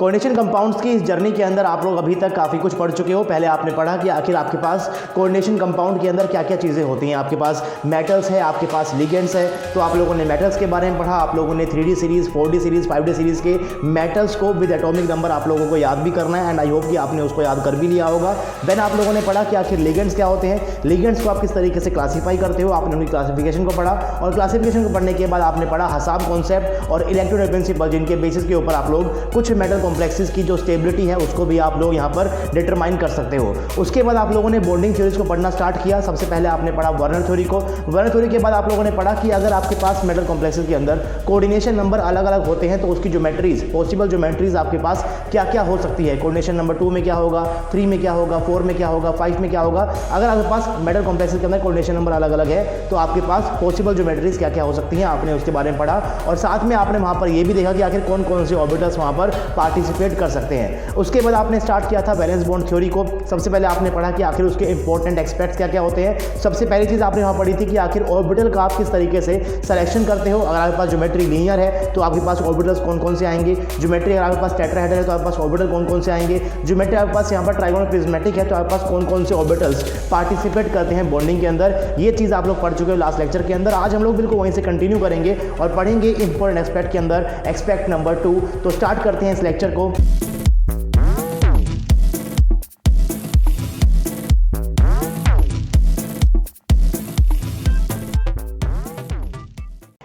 Coordination compounds की इस journey के अंदर आप लोग अभी तक काफ़ी कुछ पढ़ चुके हो। पहले आपने पढ़ा कि आखिर आपके पास कोऑर्डिनेशन कंपाउंड के अंदर क्या क्या चीज़ें होती हैं। आपके पास मेटल्स है, आपके पास लिगेंड्स है। तो आप लोगों ने मेटल्स के बारे में पढ़ा, आप लोगों ने 3D series, 4D series, 5D series के मेटल्स को विद एटॉमिक नंबर आप लोगों को याद भी करना है, एंड आई होप कि आपने उसको याद कर भी लिया होगा। देन आप लोगों ने पढ़ा कि आखिर लिगेंड्स क्या होते हैं, लिगेंड्स को आप किस तरीके से क्लासीफाई करते हो, आपने उनकी क्लासिफिकेशन को पढ़ा, और क्लासिफिकेशन को पढ़ने के बाद आपने पढ़ा हसाब कॉन्सेप्ट और इलेक्ट्रोनेट प्रिंसिपल, जिनके बेसिस के ऊपर आप लोग कुछ मेटल कॉम्प्लेक्सेस की जो स्टेबिलिटी है उसको भी आप लोग यहाँ पर डिटरमाइन कर सकते हो। उसके बाद आप लोगों ने बॉन्डिंग थ्योरीज को पढ़ना स्टार्ट किया। सबसे पहले आपने पढ़ा वर्नर थ्योरी को। वर्नर थ्योरी के बाद आप लोगों ने पढ़ा कि अगर आपके पास मेटल कॉम्प्लेक्सेस के अंदर कोऑर्डिनेशन नंबर अलग अलग होते हैं तो उसकी ज्योमेट्रीज, पॉसिबल ज्योमेट्रीज आपके पास क्या क्या हो सकती है। कोऑर्डिनेशन नंबर 2 में क्या होगा, 3 में क्या होगा, 4 में क्या होगा, 5 में क्या होगा। अगर आपके पास मेटल कॉम्प्लेक्सेस के अंदर कोऑर्डिनेशन नंबर अलग अलग है तो आपके पास पॉसिबल ज्योमेट्रीज क्या क्या हो सकती हैं, आपने उसके बारे में पढ़ा। और साथ में आपने वहाँ पर यह भी देखा कि आखिर कौन कौन से ऑर्बिटल्स वहाँ पर पार्टिसिपेट कर सकते हैं। उसके बाद आपने स्टार्ट किया था वैलेंस बॉन्ड थ्योरी को। सबसे पहले आपने पढ़ा कि आखिर उसके इंपॉर्टेंट एस्पेक्ट्स क्या क्या होते हैं। सबसे पहली चीज़ आपने वहाँ पढ़ी थी कि आखिर ऑर्बिटल का आप किस तरीके से सिलेक्शन करते हो। अगर आपके पास ज्योमेट्री लीनियर है तो आपके पास ऑर्बिटल्स कौन कौन से आएंगे। ज्योमेट्री अगर आपके पास टेट्राहेड्रल है तो आपके पास ऑर्बिटल कौन कौन से आएंगे। ज्योमेट्री आपके पास यहाँ पर ट्राइगोनल प्रिज्मेटिक है तो आपके पास कौन कौन से ऑर्बिटल्स पार्टिसिपेट करते हैं बॉन्डिंग के अंदर। ये चीज़ आप लोग पढ़ चुके हो लास्ट लेक्चर के अंदर। आज हम लोग बिल्कुल वहीं से कंटिन्यू करेंगे और पढ़ेंगे इंपॉर्टेंट एस्पेक्ट के अंदर एस्पेक्ट नंबर 2। तो स्टार्ट करते हैं इस लेक्चर को।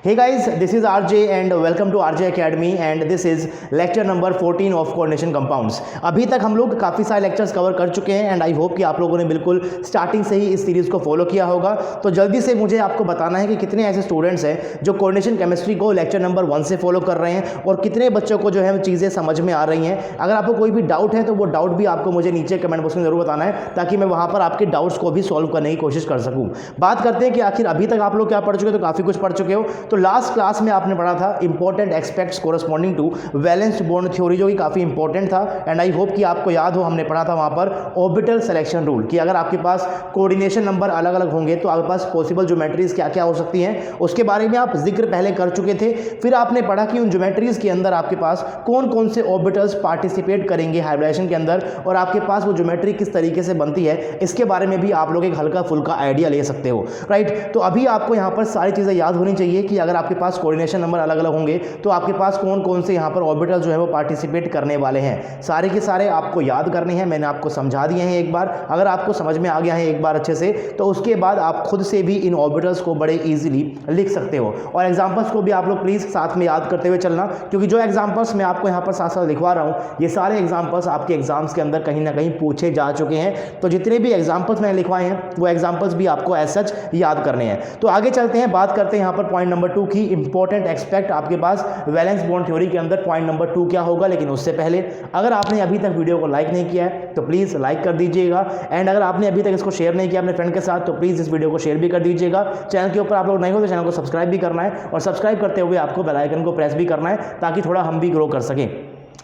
Hey guys, this is RJ and welcome to RJ Academy and this is lecture number 14 of coordination compounds। अभी तक हम लोग काफ़ी सारे लेक्चर्स कवर कर चुके हैं एंड आई होप कि आप लोगों ने बिल्कुल स्टार्टिंग से ही इस सीरीज़ को फॉलो किया होगा। तो जल्दी से मुझे आपको बताना है कि कितने ऐसे स्टूडेंट्स हैं जो कोऑर्डिनेशन केमिस्ट्री को लेक्चर नंबर 1 से फॉलो कर रहे हैं और कितने बच्चों को जो है चीज़ें समझ में आ रही हैं। अगर आपको कोई भी डाउट है तो वो डाउट भी आपको मुझे नीचे कमेंट बॉक्स में ज़रूर बताना है ताकि मैं वहाँ पर आपके डाउट्स को भी सॉल्व करने की कोशिश कर सकूँ। बात करते हैं कि आखिर अभी तक आप लोग क्या पढ़ चुके हो। तो काफ़ी कुछ पढ़ चुके हो। तो लास्ट क्लास में आपने पढ़ा था important aspects corresponding to valence bond theory, जो कि काफी इंपॉर्टेंट था एंड आई होप कि आपको याद हो। हमने पढ़ा था वहां पर ऑर्बिटल सिलेक्शन रूल कि अगर आपके पास कोऑर्डिनेशन नंबर अलग अलग होंगे तो आपके पास पॉसिबल ज्योमेट्रीज क्या क्या हो सकती हैं, उसके बारे में आप जिक्र पहले कर चुके थे। फिर आपने पढ़ा कि उन ज्योमेट्रीज के अंदर आपके पास कौन कौन से ऑर्बिटल्स पार्टिसिपेट करेंगे हाइब्रिडाइजेशन के अंदर और आपके पास वो ज्योमेट्री किस तरीके से बनती है, इसके बारे में भी आप लोग एक हल्का फुल्का आइडिया ले सकते हो, राइट। तो अभी आपको यहाँ पर सारी चीज़ें याद होनी चाहिए कि अगर आपके पास कोऑर्डिनेशन नंबर अलग अलग होंगे तो आपके पास कौन कौन से यहाँ पर ऑर्बिटल जो है वो पार्टिसिपेट करने वाले हैं। सारे के सारे आपको याद करने हैं। मैंने आपको समझा दिए हैं एक बार। अगर आपको समझ में आ गया है एक बार अच्छे से तो उसके बाद आप खुद से भी इन ऑर्बिटल्स को बड़े इजीली लिख सकते हो। और एग्जांपल्स को भी आप लोग प्लीज साथ में याद करते हुए चलना, क्योंकि जो एग्जांपल्स मैं आपको यहाँ पर साथ साथ लिखवा रहा हूँ ये सारे एग्जांपल्स आपके एग्जाम्स के अंदर कहीं ना कहीं पूछे जा चुके हैं। तो जितने भी एग्जाम्पल्स मैंने लिखवाए हैं वो एग्जाम्पल्स भी आपको एज सच याद करने हैं। तो आगे चलते हैं, बात करते हैं यहाँ पर पॉइंट नंबर 2 की इंपॉर्टेंट एक्सपेक्ट आपके पास वैलेंस बॉन्ड थ्योरी के अंदर पॉइंट नंबर 2 क्या होगा। लेकिन उससे पहले अगर आपने अभी तक वीडियो को लाइक नहीं किया है तो प्लीज लाइक कर दीजिएगा एंड अगर आपने अभी तक इसको शेयर नहीं किया अपने फ्रेंड के साथ तो प्लीज इस वीडियो को शेयर भी कर दीजिएगा। चैनल के ऊपर आप लोग नए हो तो चैनल को सब्सक्राइब भी करना है और सब्सक्राइब करते हुए आपको बेल आइकन को प्रेस भी करना है ताकि थोड़ा हम भी ग्रो कर सकें,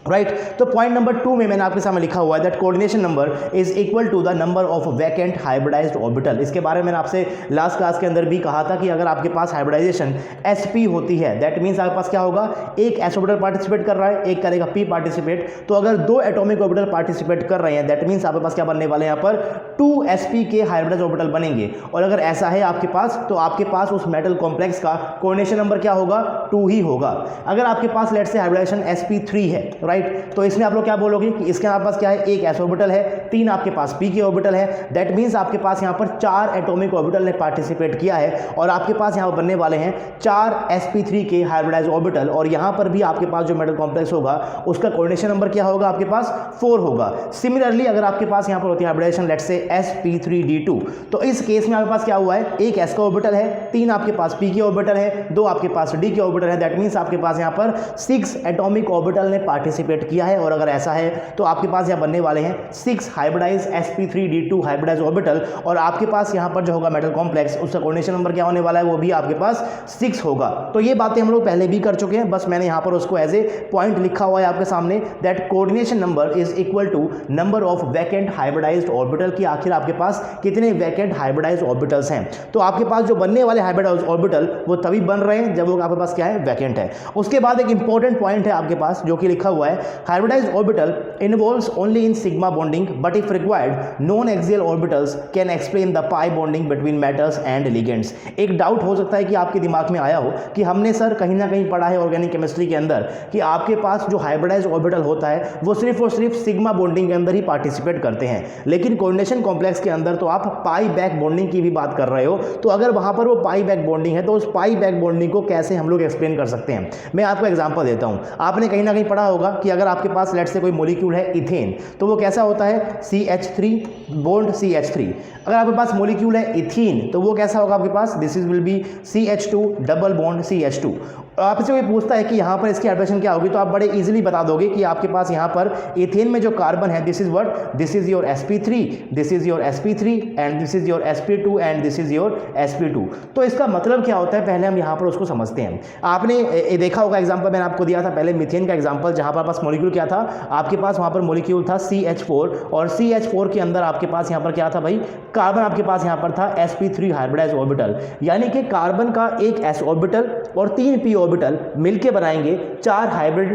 राइट। तो पॉइंट नंबर 2 में मैंने आपके सामने लिखा हुआ है that coordination number is equal to the number of vacant hybridised orbital. इसके बारे में मैंने आपसे लास्ट क्लास के अंदर भी कहा था कि अगर आपके पास हाइब्रिडाइजेशन sp होती है दैट मींस आपके पास क्या होगा, एक s ऑर्बिटल पार्टिसिपेट कर रहा है, एक करेगा p पार्टिसिपेट। तो अगर 2 एटॉमिक ऑर्बिटल पार्टिसिपेट कर रहे हैं दैट मींस आपके पास क्या बनने वाले हैं, यहाँ पर 2sp के हाइब्रिडाइज्ड ऑर्बिटल बनेंगे। और अगर ऐसा है आपके पास तो आपके पास उस मेटल कॉम्प्लेक्स का कोऑर्डिनेशन नंबर क्या होगा, 2 ही होगा। अगर आपके पास लेट्स से हाइब्रिडाइजेशन sp3 है, राइट, तो इसमें आप लोग क्या बोलोगे कि इसके आपके पास क्या है, एक s ऑर्बिटल है, 3 आपके पास p के ऑर्बिटल है। दैट मींस आपके पास यहाँ पर 4 एटॉमिक ऑर्बिटल ने पार्टिसिपेट किया है और आपके पास यहाँ पर बनने वाले हैं 4 sp3 के हाइब्रिडाइज्ड ऑर्बिटल। और यहाँ पर भी आपके पास जो मेटल कॉम्प्लेक्स होगा उसका कोऑर्डिनेशन नंबर क्या होगा, आपके पास 4 होगा। सिमिलरली अगर आपके पास यहाँ पर होती है हाइब्रिडाइजेशन लेट्स से sp3d2, तो इस केस में आपके पास क्या हुआ है, एक s का ऑर्बिटल है, 3 आपके पास p के ऑर्बिटल है, 2 आपके पास d के ऑर्बिटल है। दैट मींस आपके पास यहाँ पर 6 एटॉमिक ऑर्बिटल ने पार्टिसिपेट किया है। और अगर ऐसा है तो आपके पास यहाँ बनने वाले हैं 6 हाइब्रिडाइज्ड sp3d2 हाइब्रिडाइज्ड ऑर्बिटल। और आपके पास यहाँ पर जो होगा मेटल कॉम्प्लेक्स उसका कोऑर्डिनेशन नंबर क्या होने वाला है, वो भी आपके पास 6 होगा। तो ये बातें हम लोग पहले भी कर चुके हैं, बस मैंने यहाँ पर उसको एज ए पॉइंट लिखा हुआ है आपके सामने that coordination number is equal to number of vacant hybridised orbital की आखिर आपके पास कितने वैकेंट हाइब्रिडाइज्ड ऑर्बिटल्स हैं। तो आपके पास जो बनने वाले हाइब्रिडाइज्ड ऑर्बिटल वो तभी बन रहे हैं जब वो आपके पास क्या है, वैकेंट है। उसके बाद एक इंपॉर्टेंट पॉइंट है आपके पास जो कि लिखा हुआ हुआ है, hybridised orbital involves only in sigma bonding but if required non axial orbitals can explain the pi bonding between metals and ligands. एक डाउट हो सकता है कि आपके दिमाग में आया हो कि हमने सर कहीं ना कहीं पढ़ा है ऑर्गेनिक केमिस्ट्री के अंदर कि आपके पास जो हाइब्रिडाइज्ड ऑर्बिटल होता है वो सिर्फ और सिर्फ सिग्मा बॉन्डिंग के अंदर ही पार्टिसिपेट करते हैं, लेकिन कोऑर्डिनेशन कॉम्प्लेक्स के अंदर तो आप पाई बैक बॉन्डिंग की भी बात कर रहे हो। तो अगर वहां पर वो पाई बैक बॉन्डिंग है तो उस पाई बैक बॉन्डिंग को कैसे हम लोग एक्सप्लेन कर सकते हैं? मैं आपको एग्जांपल देता हूं। आपने कहीं ना कहीं पढ़ा होगा कि अगर आपके पास लेट से कोई मॉलिक्यूल है इथेन, तो वो कैसा होता है CH3 बॉन्ड CH3। अगर आपके पास मॉलिक्यूल है इथीन तो वो कैसा होगा आपके पास, this is will be CH2 double bond CH2। आपसे कोई पूछता है कि यहाँ पर इसकी हाइड्रेशन क्या होगी, तो आप बड़े इजीली बता दोगे कि आपके पास यहाँ पर इथेन में जो कार्बन है this is what, this is your sp3, this is your sp3 and this is your sp2 and this is your sp2। तो इसका मतलब क्या होता है पहले हम यहाँ पर उसको समझते हैं। आपने देखा होगा एग्जाम्पल मैंने आपको दिया था पहले मीथेन का एग्जाम्पल, जहाँ पर पास मॉलिक्यूल क्या था आपके पास, वहाँ पर मॉलिक्यूल था CH4 और CH4 के अंदर आपके पास यहाँ पर क्या था भाई, कार्बन आपके पास यहाँ पर था sp3 हाइब्रिडाइज्ड ऑर्बिटल, यानी कि कार्बन का एक s ऑर्बिटल और 3 p ऑर्बिटल मिलके बनाएंगे 4 हाइब्रिड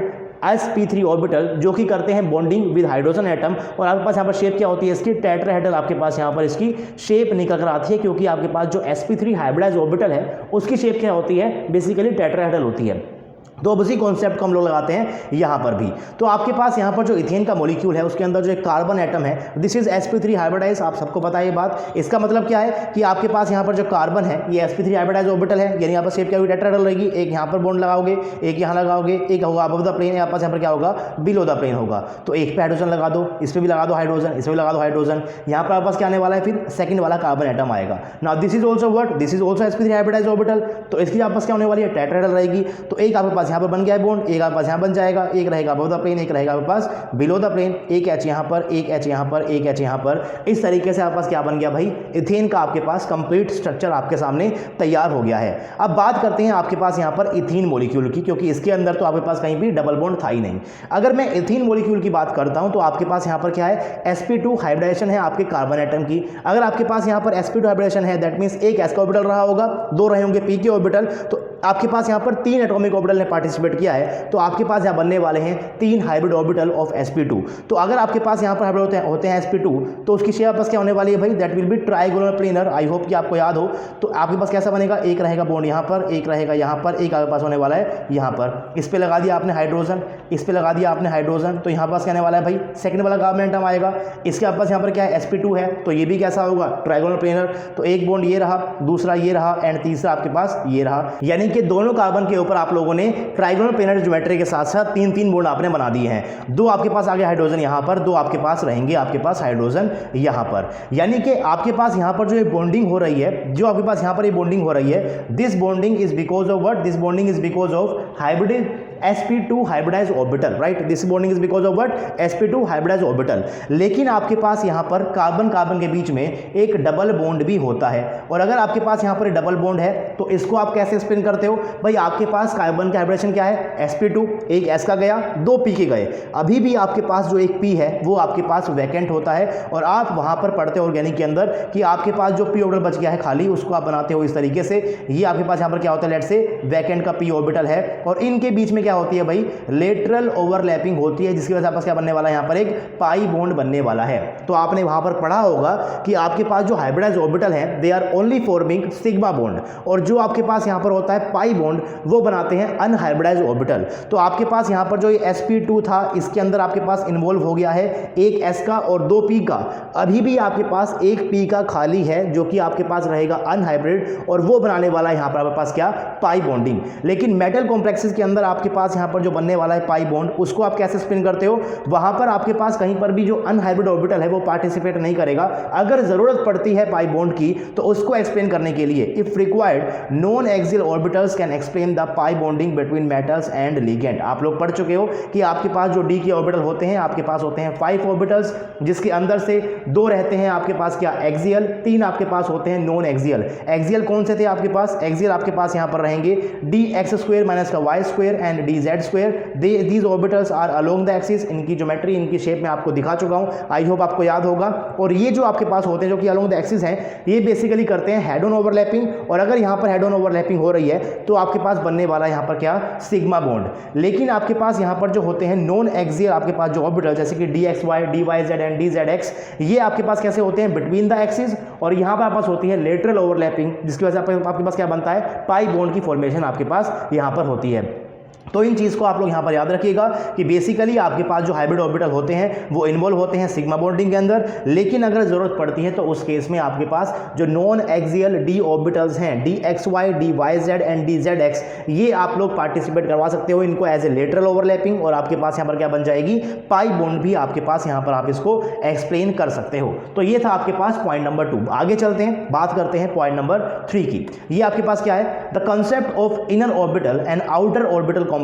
sp3 ऑर्बिटल जो कि करते हैं बॉन्डिंग विद हाइड्रोजन एटम। और आपके पास यहाँ पर शेप क्या होती है इसकी, टेट्राहेड्रल आपके पास यहाँ पर इसकी शेप निकल कर आती है, क्योंकि आपके पास जो sp3 हाइब्रिडाइज्ड ऑर्बिटल है उसकी शेप क्या होती है, बेसिकली टेट्राहेड्रल होती है। तो अब उसी कॉन्सेप्ट को हम लोग लगाते हैं यहाँ पर भी। तो आपके पास यहाँ पर जो इथेन का मॉलिक्यूल है उसके अंदर जो एक कार्बन एटम है दिस इज sp3 हाइब्रिडाइज, आप सबको पता है ये बात। इसका मतलब क्या है कि आपके पास यहाँ पर जो कार्बन है ये sp3 हाइब्रिडाइज ऑर्बिटल है, यानी यहाँ पर शेप क्या होगी, टेट्राहेड्रल रहेगी। एक यहाँ पर बॉन्ड लगाओगे, एक यहाँ लगाओगे, एक होगा अबव द प्लेन, यहाँ पर क्या होगा, बिलो द प्लेन होगा। तो एक पे हाइड्रोजन लगा दो, इस पर भी लगा दो हाइड्रोजन, इस पर भी लगा दो हाइड्रोजन। यहाँ पर आपके पास क्या आने वाला है, फिर सेकंड वाला कार्बन एटम आएगा। Now this is also what, this is also sp3 hybridise orbital, तो इसकी आपस क्या होने वाली है, टेट्राहेड्रल रहेगी। तो एक आपके पास यहाँ पर बन गया है बॉन्ड, एक आपके पास यहाँ बन जाएगा, एक रहेगा अबव द प्लेन, एक रहेगा आपके पास बिलो द प्लेन, एक H यहाँ पर, एक H यहाँ पर, एक H यहाँ पर। इस तरीके से आपके पास क्या बन गया भाई, इथेन का आपके पास कंप्लीट स्ट्रक्चर आपके सामने तैयार हो गया है। अब बात करते हैं आपके पास यहाँ पर इथीन मॉलिक्यूल की, क्योंकि इसके अंदर तो आपके पास कहीं भी डबल बॉन्ड था ही नहीं। अगर मैं इथीन मॉलिक्यूल की बात करता हूँ तो आपके पास यहाँ पर क्या है, sp2 हाइब्रिडाइजेशन है आपके कार्बन एटम की। अगर आपके पास यहाँ पर sp2 हाइब्रिडाइजेशन है दैट मीन्स एक s का ऑर्बिटल रहा होगा, 2 रहे होंगे p के ऑर्बिटल। तो आपके पास यहाँ पर 3 एटॉमिक ऑर्बिटल ने पार्टिसिपेट किया है, तो आपके पास यहाँ बनने वाले हैं 3 हाइब्रिड ऑर्बिटल ऑफ sp2। तो अगर आपके पास यहाँ पर हाइब्रिड होते हैं sp2 तो उसकी शेप बस क्या होने वाली है भाई, that will be trigonal planar. I hope कि आपको याद हो। तो आपके पास कैसा बनेगा, एक रहेगा बॉन्ड यहाँ पर, एक रहेगा यहाँ पर, एक आपके पास होने वाला है यहाँ पर। इस पे लगा दिया आपने हाइड्रोजन, इस पे लगा दिया आपने हाइड्रोजन, तो यहाँ पास क्या आने वाला है भाई, सेकंड वाला कार्बन एटम आएगा। इसके आपस यहाँ पर क्या है, sp2 है, तो ये भी कैसा होगा, ट्राइगोनल प्लेनर। तो एक बॉन्ड ये रहा, दूसरा ये रहा एंड तीसरा आपके पास ये रहा, यानी कि दोनों कार्बन के ऊपर आप लोगों ने ट्राइगोनल प्लेनर ज्योमेट्री के साथ साथ 3 बॉन्ड आपने बना दिए हैं। 2 आपके पास आगे हाइड्रोजन यहाँ पर, 2 आपके पास रहेंगे आपके पास हाइड्रोजन यहाँ पर। यानी कि आपके पास यहाँ पर जो ये बॉन्डिंग हो रही है, जो आपके पास यहाँ पर ये बॉन्डिंग हो रही है, this bonding is because of what, this bonding is because of hybrid sp2 hybridised orbital, right. This bonding is because of what, sp2 hybridised orbital. लेकिन आपके पास यहाँ पर कार्बन कार्बन के बीच में एक डबल बॉन्ड भी होता है, और अगर आपके पास यहाँ पर डबल बॉन्ड है तो इसको आप कैसे एक्सप्लेन करते हो भाई, आपके पास कार्बन का हाइब्रिडेशन क्या है, sp2, एक s का गया, 2 p के गए। अभी भी आपके पास जो एक p है वो आपके पास वैकेंट होता है, और आप वहां पर पढ़ते हो ऑर्गेनिक के अंदर कि आपके पास जो p ऑर्बिटल बच गया है खाली, उसको आप बनाते हो इस तरीके से। ये आपके पास यहाँ पर क्या होता है, लेट से वैकेंट का p ऑर्बिटल है, और इनके बीच में क्या होती है भाई, लेटरल ओवरलैपिंग होती है, जिसकी वजह से आपस क्या बनने वाला है, यहाँ पर एक पाई बॉन्ड बनने वाला है। तो आपने वहां पर पढ़ा होगा कि आपके पास जो हाइब्रिडाइज्ड ऑर्बिटल है they are only forming sigma bond, और जो आपके पास यहाँ पर होता है पाई बॉन्ड वो बनाते हैं अनहाइब्रिडाइज्ड ऑर्बिटल। तो आपके पास यहाँ पर जो ये sp2 था इसके अंदर आपके पास इन्वॉल्व हो गया है एक s का और 2 p का। अभी भी आपके पास एक p का खाली है जो कि आपके पास रहेगा अनहाइब्रिड, और वो बनाने वाला है यहाँ पर आपके पास क्या, पाई बॉन्डिंग। लेकिन मेटल कॉम्प्लेक्सेस के अंदर आपके पास यहाँ पर जो बनने वाला है पाई बॉन्ड, उसको आप कैसे स्पिन करते हो, वहां पर आपके पास कहीं पर भी जो अनहाइब्रिड ऑर्बिटल है वो पार्टिसिपेट नहीं करेगा। अगर जरूरत पड़ती है पाई बॉन्ड की तो उसको एक्सप्लेन करने के लिए if required non axial orbitals can explain the pi bonding between metals and ligand. आप लोग पढ़ चुके हो कि आपके पास जो डी के ऑर्बिटल होते हैं आपके पास होते हैं 5 ऑर्बिटल्स, जिसके अंदर से 2 रहते हैं आपके पास क्या, एक्सियल, 3 आपके पास होते हैं नॉन एक्सियल। एक्सियल कौन से थे आपके पास, एक्सियल आपके पास यहाँ पर रहेंगे dx² - y² and D Z square, these orbitals are along the axis. इनकी ज्योमेट्री, इनकी शेप में आपको दिखा चुका हूँ, आई होप आपको याद होगा। और ये जो आपके पास होते हैं जो कि अलोंग द एक्सिस हैं, ये बेसिकली करते हैं हेड ऑन ओवरलैपिंग, और अगर यहाँ पर हेड ऑन ओवरलैपिंग हो रही है तो आपके पास बनने वाला यहाँ पर क्या, सिग्मा बॉन्ड। लेकिन आपके पास यहाँ पर जो होते हैं नॉन एक्सियल आपके पास जो ऑर्बिटल, जैसे कि D X Y, D Y Z and D Z X, ये आपके पास कैसे होते हैं, बिटवीन द एक्सिस, और यहाँ पर आपके पास होती है लेटरल ओवरलैपिंग, जिसकी वजह से आपके पास क्या बनता है, पाई बॉन्ड की फॉर्मेशन आपके पास यहाँ पर होती है। तो इन चीज़ को आप लोग यहाँ पर याद रखिएगा कि बेसिकली आपके पास जो हाइब्रिड ऑर्बिटल होते हैं वो इन्वॉल्व होते हैं सिग्मा बॉन्डिंग के अंदर, लेकिन अगर ज़रूरत पड़ती है तो उस केस में आपके पास जो नॉन एक्सियल डी ऑर्बिटल्स हैं, D X Y, D Y Z and D Z X, ये आप लोग पार्टिसिपेट करवा सकते हो इनको एज ए लेटरल ओवरलैपिंग, और आपके पास यहाँ पर क्या बन जाएगी, पाई बॉन्ड भी आपके पास यहाँ पर आप इसको एक्सप्लेन कर सकते हो। तो ये था आपके पास पॉइंट नंबर 2। आगे चलते हैं, बात करते हैं पॉइंट नंबर 3 की। ये आपके पास क्या है, the concept of inner orbital and outer orbital complexes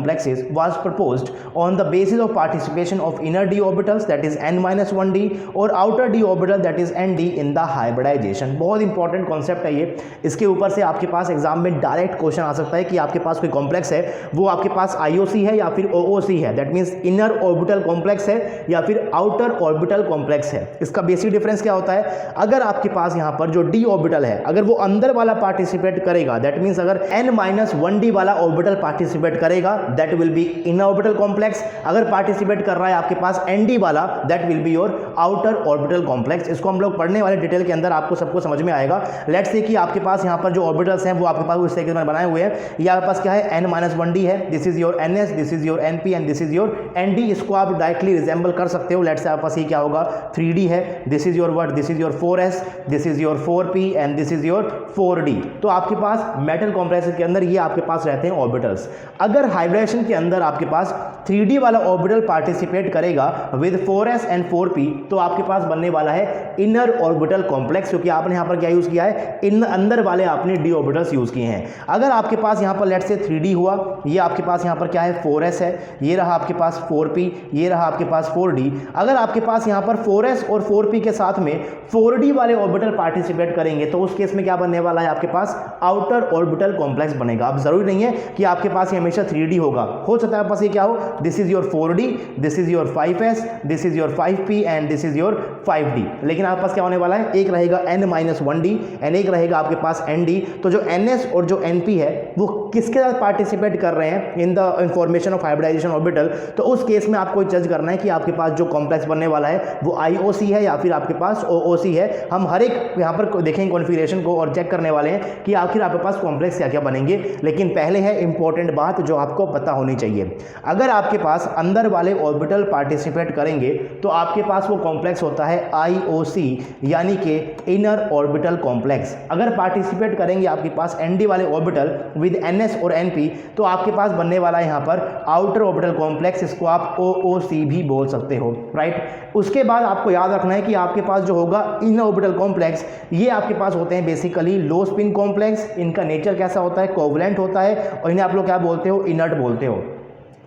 was proposed on the basis of participation of inner d orbitals, that is n-1d, और outer d orbital, that is nd, in the hybridization। बहुत important concept है ये, इसके ऊपर से आपके पास exam में direct question आ सकता है कि आपके पास कोई कॉम्प्लेक्स है, वो आपके पास IOC है या फिर OOC है, that means inner orbital complex है या फिर आउटर ऑर्बिटल कॉम्प्लेक्स है। इसका बेसिक डिफरेंस क्या होता है, अगर आपके पास यहाँ पर जो d ऑर्बिटल है, अगर वो अंदर वाला पार्टिसिपेट करेगा, दैट मीन्स अगर n-1d वाला ऑर्बिटल पार्टिसिपेट करेगा, that will be inner orbital complex. अगर पार्टिसिपेट कर रहा है आपके पास nd वाला, that will be your outer orbital complex. इसको हम लोग पढ़ने वाले डिटेल के अंदर आपको सबको समझ में आएगा। लेट्स से कि आपके पास यहाँ पर जो ऑर्बिटल्स हैं वो आपके पास इस तरीके से बनाए हुए हैं, ये आपके पास क्या है, n-1d है, this is your ns, this is your np and this is your nd। इसको आप डायरेक्टली रिजेंबल कर सकते हो। लेट्स से आपके पास ये क्या होगा, 3d है, this is your what, this is your 4s, this is your 4p and this is your 4d। तो आपके पास मेटल कॉम्प्लेक्स के अंदर ये आपके पास रहते हैं ऑर्बिटल्स। अगर हाइब्रिडेशन के अंदर आपके पास 3d वाला ऑर्बिटल पार्टिसिपेट करेगा विद 4s एंड 4p, तो आपके पास बनने वाला है इनर ऑर्बिटल कॉम्प्लेक्स, क्योंकि आपने यहां पर क्या यूज किया है, इन अंदर वाले आपने d ऑर्बिटल्स यूज किए हैं। अगर आपके पास यहां पर लेट्स से 3d हुआ, ये आपके पास यहां पर क्या है, 4s है, ये रहा आपके पास 4p, ये रहा आपके पास 4d। अगर आपके पास यहां पर 4s और 4p के साथ में 4d वाले ऑर्बिटल पार्टिसिपेट करेंगे, तो उस केस में क्या बनने वाला है, आपके पास आउटर ऑर्बिटल कॉम्प्लेक्स बनेगा। अब जरूरी नहीं है कि आपके पास ये हमेशा 3d होगा, हो सकता है आपके पास ये क्या हो, this is your 4d, this is your 5s, this is your 5p and this is your 5d। लेकिन आपके पास क्या होने वाला है, एक रहेगा n-1d एंड एक रहेगा आपके पास nd। तो जो ns और जो np है वो किसके साथ पार्टिसिपेट कर रहे हैं in the information of hybridisation orbital, तो उस केस में आपको जज करना है कि आपके पास जो कॉम्प्लेक्स बनने वाला है वो IOC है या फिर आपके पास OOC है। हम हर एक यहाँ पर देखेंगे कॉन्फ़िगरेशन को और चेक करने वाले हैं कि आखिर आपके पास कॉम्प्लेक्स क्या क्या बनेंगे। लेकिन पहले है इंपॉर्टेंट बात जो आपको पता होनी चाहिए, अगर आपके पास अंदर वाले ऑर्बिटल पार्टिसिपेट करेंगे तो आपके पास वो कॉम्प्लेक्स होता है IOC, यानी कि इनर ऑर्बिटल कॉम्प्लेक्स। अगर पार्टिसिपेट करेंगे आपके पास nd वाले ऑर्बिटल विद ns और np, तो आपके पास बनने वाला है यहाँ पर आउटर ऑर्बिटल कॉम्प्लेक्स, इसको आप OOC भी बोल सकते हो, राइट। उसके बाद आपको याद रखना है कि आपके पास जो होगा इनर ऑर्बिटल कॉम्प्लेक्स, ये आपके पास होते हैं बेसिकली लो स्पिन कॉम्प्लेक्स। इनका नेचर कैसा होता है, कोवलेंट होता है, और इन्हें आप लोग क्या बोलते हो, इनर्ट बोलते हो।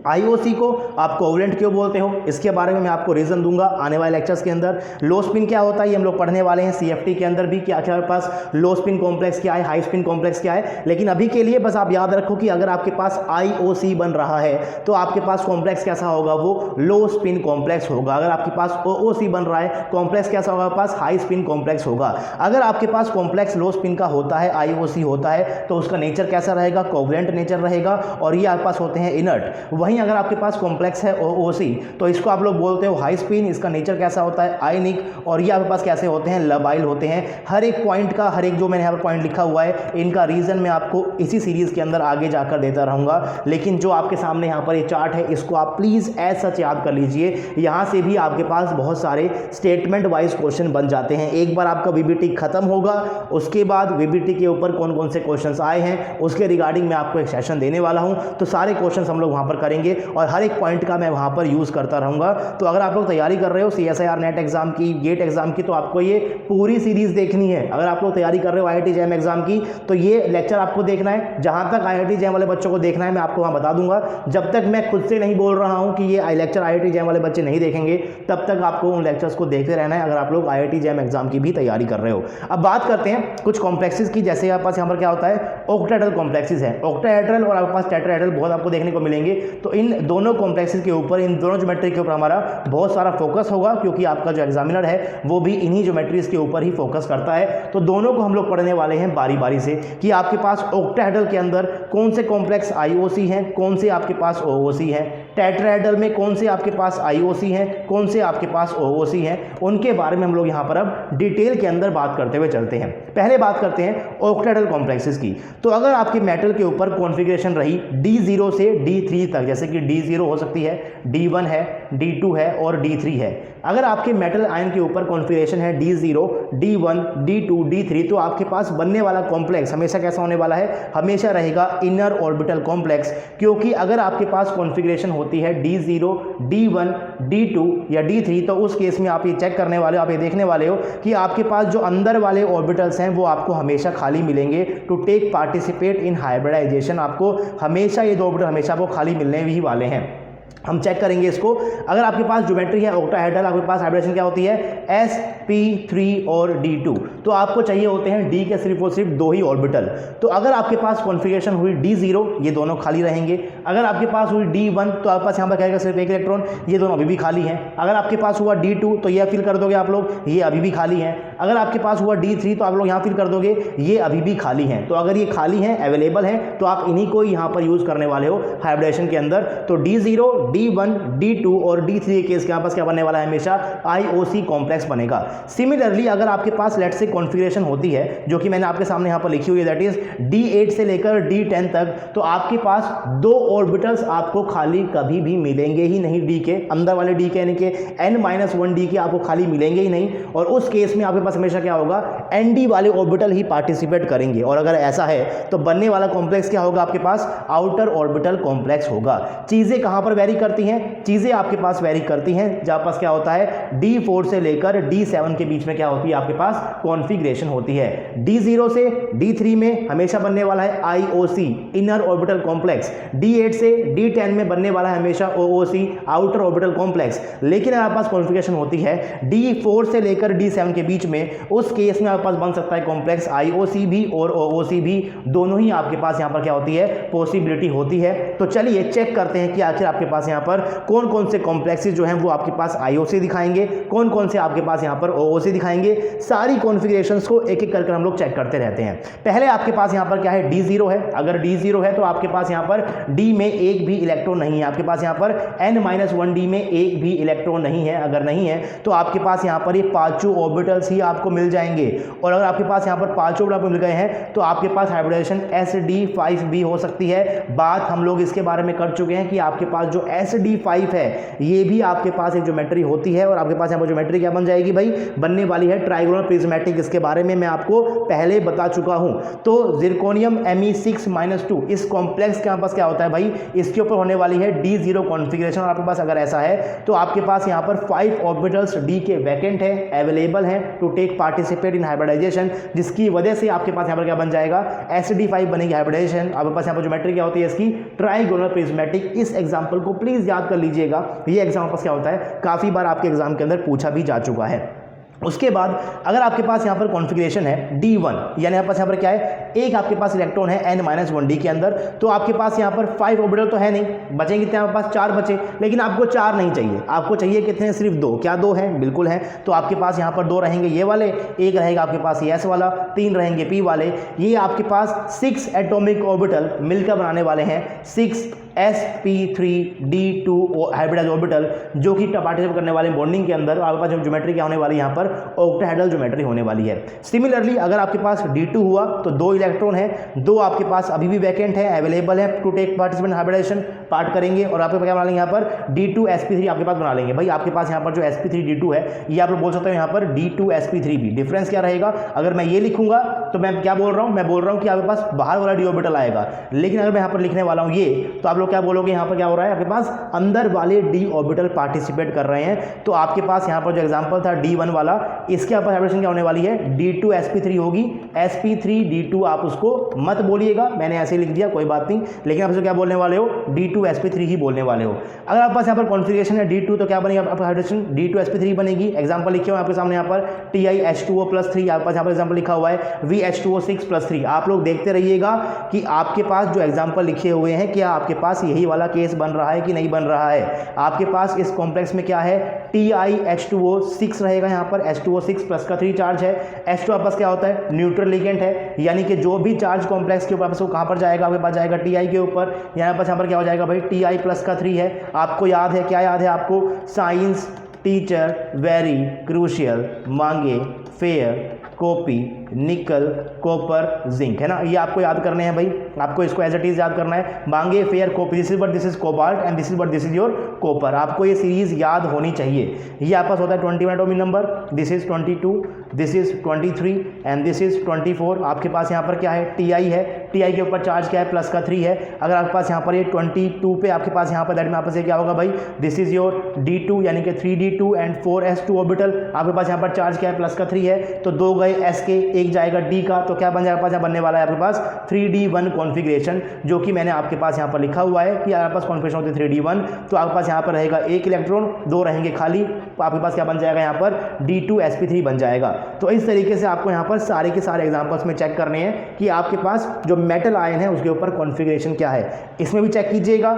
IOC को आप कोवलेंट क्यों बोलते हो, इसके बारे में मैं आपको रीज़न दूंगा आने वाले लेक्चर्स के अंदर। लो स्पिन क्या होता है ये हम लोग पढ़ने वाले हैं CFT के अंदर भी, क्या क्या हमारे पास लो स्पिन कॉम्प्लेक्स क्या है, हाई स्पिन कॉम्प्लेक्स क्या है। लेकिन अभी के लिए बस आप याद रखो कि अगर आपके पास IOC बन रहा है तो आपके पास कॉम्प्लेक्स कैसा होगा, वो लो स्पिन कॉम्प्लेक्स होगा। अगर आपके पास OOC बन रहा है, कॉम्प्लेक्स कैसा होगा, आपके पास हाई स्पिन कॉम्प्लेक्स होगा। अगर आपके पास कॉम्प्लेक्स लो स्पिन का होता है, IOC होता है, तो उसका नेचर कैसा रहेगा, कोवलेंट नेचर रहेगा, और ये आपके पास होते हैं इनर्ट। वहीं अगर आपके पास कॉम्प्लेक्स है OOC, तो इसको आप लोग बोलते हो हाई स्पिन, इसका नेचर कैसा होता है, आयनिक, और ये आपके पास कैसे होते हैं, लबाइल होते हैं। हर एक पॉइंट का, हर एक जो मैंने यहाँ पर पॉइंट लिखा हुआ है, इनका रीजन मैं आपको इसी सीरीज के अंदर आगे जाकर देता रहूंगा। लेकिन जो आपके सामने यहाँ पर ये चार्ट है, इसको आप प्लीज एज सच याद कर लीजिए। यहाँ से भी आपके पास बहुत सारे स्टेटमेंट वाइज क्वेश्चन बन जाते हैं। एक बार आपका VBT खत्म होगा, उसके बाद VBT के ऊपर कौन कौन से क्वेश्चन आए हैं उसके रिगार्डिंग मैं आपको एक सेशन देने वाला हूँ। तो सारे क्वेश्चन हम लोग वहाँ पर करेंगे और हर एक पॉइंट का मैं वहां पर यूज करता रहूंगा। तो अगर आप लोग तैयारी कर रहे हो CSIR नेट एग्जाम की, गेट एग्जाम की, तो आपको ये पूरी सीरीज देखनी है। अगर आप लोग तैयारी कर रहे हो IIT JAM एग्जाम की, तो ये लेक्चर आपको देखना है। जहां तक IIT JAM वाले बच्चों को देखना है मैं आपको वहां बता दूंगा। जब तक मैं खुद से नहीं बोल रहा हूं कि ये लेक्चर IIT JAM वाले बच्चे नहीं देखेंगे, तब तक आपको उन लेक्चर्स को देखते रहना है, अगर आप लोग IIT JAM एग्जाम की भी तैयारी कर रहे हो। अब बात करते हैं कुछ कॉम्प्लेक्सेस की। जैसे आपके पास यहाँ पर क्या होता है, ऑक्टाहेड्रल कॉम्प्लेक्सेस है, ऑक्टाहेड्रल और आपके पास टेट्राहेड्रल बहुत आपको देखने को मिलेंगे। तो तो इन दोनों कॉम्प्लेक्सेस के ऊपर, इन दोनों ज्योमेट्री के ऊपर हमारा बहुत सारा फोकस होगा, क्योंकि आपका जो एग्जामिनर है वो भी इन्हीं ज्योमेट्रीज के ऊपर ही फोकस करता है। तो दोनों को हम लोग पढ़ने वाले हैं बारी बारी से कि आपके पास ऑक्टाहेड्रल के अंदर कौन से कॉम्प्लेक्स आईओसी हैं, कौन से आपके पास ओओसी हैं, टेट्राहेड्रल में कौन से आपके पास आईओसी हैं, कौन से आपके पास ओओसी हैं, उनके बारे में हम लोग यहाँ पर अब डिटेल के अंदर बात करते हुए चलते हैं। पहले बात करते हैं ऑक्टाहेड्रल कॉम्प्लेक्सेस की। तो अगर आपके मेटल के ऊपर कॉन्फ़िगरेशन रही D0 से D3 तक, जैसे कि D0 हो सकती है, D1 है, D2 है और D3 है। अगर आपके मेटल आयन के ऊपर कॉन्फ़िगरेशन है D0, D1, D2, D3, तो आपके पास बनने वाला कॉम्प्लेक्स हमेशा कैसा होने वाला है? हमेशा रहेगा इनर ऑर्बिटल कॉम्प्लेक्स। क्योंकि अगर आपके पास कॉन्फ़िगरेशन होती है D0, D1, D2 या D3, तो उस केस में आप ये चेक करने वाले हो, आप ये देखने वाले हो कि आपके पास जो अंदर वाले ऑर्बिटल्स हैं वो आपको हमेशा खाली मिलेंगे। To take participate in hybridisation, आपको हमेशा ये दो ऑर्बिटल हमेशा आपको खाली मिलने ही वाले हैं। हम चेक करेंगे इसको। अगर आपके पास ज्योमेट्री है ऑक्टाहेड्रल, आपके पास हाइब्रिडेशन क्या होती है? sp3 और d2, तो आपको चाहिए होते हैं d के सिर्फ और सिर्फ दो ही ऑर्बिटल। तो अगर आपके पास कॉन्फ़िगरेशन हुई d0, ये दोनों खाली रहेंगे। अगर आपके पास हुई d1, तो आपके पास यहाँ पर क्या है? सिर्फ एक इलेक्ट्रॉन, ये दोनों अभी भी खाली हैं। अगर आपके पास हुआ d2, तो ये फिल कर दोगे आप लोग, ये अभी भी खाली हैं। अगर आपके पास हुआ d3, तो आप लोग यहाँ फिल कर दोगे, ये अभी भी खाली हैं। तो अगर ये खाली हैं, अवेलेबल हैं, तो आप इन्हीं को यहाँ पर यूज़ करने वाले हो हाइब्रिडेशन के अंदर। तो d0, D1, D2 और D3 केस के पास क्या बनने वाला है? हमेशा IOC कॉम्प्लेक्स बनेगा। सिमिलरली अगर आपके पास लेट से कॉन्फ़िगरेशन होती है, जो कि मैंने आपके सामने यहाँ पर लिखी हुई है, दैट इज D8 से लेकर D10 तक, तो आपके पास दो ऑर्बिटल्स आपको खाली कभी भी मिलेंगे ही नहीं। D के अंदर वाले D के यानी कि n-1 D के आपको खाली मिलेंगे ही नहीं। और उस केस में आपके पास हमेशा क्या होगा? ND वाले ऑर्बिटल ही पार्टिसिपेट करेंगे। और अगर ऐसा है तो बनने वाला कॉम्प्लेक्स क्या होगा? आपके पास आउटर ऑर्बिटल कॉम्प्लेक्स होगा। चीजें कहां पर वेरी करती हैं? चीजें आपके पास वेरी करती हैं जहां पास क्या होता है? D4 से लेकर D7 के बीच में क्या होती है? आपके पास कॉन्फ़िगरेशन होती है। D0 से D3 में हमेशा बनने वाला है IOC, inner orbital complex. D8 से D10 में बनने वाला है हमेशा OOC, आउटर ऑर्बिटल कॉम्प्लेक्स। लेकिन अगर आपके पास कॉन्फ़िगरेशन होती है D4 से लेकर D7 के बीच में, उस केस में आपके पास बन सकता है कॉम्प्लेक्स IOC भी और OOC भी, दोनों ही आपके पास यहां पर क्या होती है? पॉसिबिलिटी होती है। तो चलिए चेक करते हैं कि आखिर आपके पास यहां पर कौन कौन से कॉम्प्लेक्सेस जो हैं वो आपके पास IOC दिखाएंगे, कौन कौन से आपके पास यहां पर OOC दिखाएंगे। सारी कॉन्फ़िगरेशंस को एक एक करके हम लोग चेक करते रहते हैं। पहले आपके पास यहां पर क्या है? D0 है। अगर D0 है तो आपके पास यहां पर D में एक भी इलेक्ट्रॉन नहीं है। आपके पास यहां पर n-1 D में एक भी इलेक्ट्रॉन नहीं है। अगर नहीं है तो आपके पास यहां पर ये पांचों ऑर्बिटल्स ही आपको मिल जाएंगे। और अगर आपके पास यहां पर पांचों ऑर्बिटल मिल गए हैं तो आपके पास हाइब्रिडेशन sd5 भी हो सकती है। बात हम लोग इसके बारे में कर चुके हैं कि आपके पास जो sd5 है ये भी आपके पास एक ज्योमेट्री होती है। और आपके पास यहाँ पर ज्योमेट्री क्या बन जाएगी भाई? बनने वाली है ट्राइगोनल प्रिज्मेटिक। इसके बारे में मैं आपको पहले बता चुका हूं। तो जिरकोनियम Me6-2 इस कॉम्प्लेक्स के पास क्या होता है भाई? इसके ऊपर होने वाली है D0 कॉन्फ़िगरेशन। आपके पास अगर ऐसा है तो आपके पास यहाँ पर 5 ऑर्बिटल्स D के वैकेंट है, अवेलेबल है to take participate in hybridization, जिसकी वजह से आपके पास यहाँ पर क्या बन जाएगा? sd5 बनेगी हाइब्रिडाइजेशन। आपके पास यहाँ पर ज्योमेट्री क्या होती है इसकी? Trigonal prismatic. इस एग्जाम्पल को प्लीज याद कर लीजिएगा। ये एग्जाम्पल क्या होता है? काफी बार आपके एग्जाम के अंदर पूछा भी जा चुका है। उसके बाद अगर आपके पास यहाँ पर कॉन्फ़िगरेशन है D1, यानी आपके पास यहाँ पर क्या है? एक आपके पास इलेक्ट्रॉन है n-1 D के अंदर, तो आपके पास यहाँ पर 5 ऑर्बिटल तो है नहीं, बचेंगे कितने? आपके पास 4 बचे। लेकिन आपको 4 नहीं चाहिए, आपको चाहिए कितने? सिर्फ 2। क्या 2 हैं? बिल्कुल है। तो आपके पास यहाँ पर 2 रहेंगे ये वाले, एक रहेगा आपके पास ये S वाला, 3 रहेंगे P वाले। ये आपके पास 6 एटॉमिक ऑर्बिटल मिलकर बनाने वाले हैं 6sp3d2 हाइब्रिडाइज ऑर्बिटल, जो कि पार्टिसिपेट करने वाले बॉन्डिंग के अंदर। आपके पास ज्योमेट्री क्या होने वाली है? यहाँ पर ऑक्टाहेड्रल ज्योमेट्री होने वाली है। सिमिलरली अगर आपके पास D2 हुआ तो 2 इलेक्ट्रॉन है, 2 आपके पास अभी भी वैकेंट है, अवेलेबल है to take participant hybridization, part करेंगे। और आप क्या बना लेंगे? यहाँ पर D2sp3 आपके पास बना लेंगे। भाई आपके पास यहाँ पर जो sp3d2 है ये आप लोग बोल सकते हो यहाँ पर D2sp3 भी। डिफरेंस क्या रहेगा? अगर मैं ये लिखूंगा तो मैं क्या बोल रहा हूँ? मैं बोल रहा हूँ कि आपके पास बाहर वाला d ऑर्बिटल आएगा। लेकिन अगर मैं यहाँ पर लिखने वाला हूँ ये, तो आप लोग क्या बोलोगे? यहाँ पर क्या हो रहा है? आपके पास अंदर वाले d ऑर्बिटल पार्टिसिपेट कर रहे हैं। तो आपके पास यहाँ पर जो एग्जांपल था D1 वाला, इसके आपका हाइब्रिडेशन क्या होने वाली है, D2sp3 होगी। sp3d2 आप उसको मत बोलिएगा, मैंने ऐसे ही लिख दिया, कोई बात नहीं, लेकिन आप इसको क्या बोलने वाले हो, D2sp3 ही बोलने वाले हो। अगर आपके पास यहाँ पर कॉन्फिगरेशन है D2 तो क्या बनेगा आपका हाइड्रोजन, D2sp3 बनेगी। एग्जांपल लिखे हुए आपके सामने यहाँ पर TiH2O+3, आपके पास यहाँ पर एग्जांपल लिखा हुआ है VH2O6+3। आप लोग देखते रहिएगा कि आपके पास जो एग्जांपल लिखे हुए हैं क्या आपके पास यही वाला केस बन रहा है कि नहीं बन रहा है। आपके पास इस कॉम्प्लेक्स में क्या है, TiH2O6 रहेगा, यहाँ पर H2O6 प्लस का 3 चार्ज है। H2 आपस क्या होता है, न्यूट्रल लिगेंड है, यानी कि जो भी चार्ज कॉम्प्लेक्स के ऊपर आपस कहाँ पर जाएगा, आपके पास जाएगा Ti के ऊपर। यहाँ पर क्या हो जाएगा भाई, Ti प्लस का 3 है। आपको याद है, क्या याद है आपको, साइंस टीचर वेरी क्रूशियल, मांगे, फेयर, कॉपी, निकल, कॉपर, जिंक, है ना, ये आपको याद करने हैं भाई, आपको इसको एज इट इज याद करना है। मांगे, fair, copy, this is but this is cobalt and this is but this is your copper. आपको ये सीरीज याद होनी चाहिए। ये आपका होता है 21 atomic number, this is 22, this is 23 and this is 24। आपके पास यहाँ पर क्या है, Ti है, Ti के ऊपर चार्ज क्या है, प्लस का 3 है। अगर आपके पास यहाँ पर ये 22 पे आपके पास यहाँ पर दैट में आपस क्या होगा भाई, दिस इज योर D2 यानी कि 3D2 एंड 4s2 ऑर्बिटल। आपके पास यहाँ पर चार्ज क्या है, प्लस का 3 है, तो 2 गए s के, एक जाएगा d का, तो क्या बन जाएगा, यहाँ बनने वाला है आपके पास 3D1 कॉन्फ़िगरेशन, जो कि मैंने आपके पास यहाँ पर लिखा हुआ है कि आपके पास कॉन्फ़िगरेशन होती है 3D1। तो आपके पास यहाँ पर रहेगा एक इलेक्ट्रॉन, 2 रहेंगे खाली, तो आपके पास क्या बन जाएगा, यहाँ पर D2sp3 बन जाएगा। तो इस तरीके से आपको यहाँ पर सारे के सारे एग्जांपल्स में चेक करने हैं कि आपके पास जो मेटल आयन है उसके ऊपर कॉन्फ़िगरेशन क्या है। इसमें भी चेक कीजिएगा,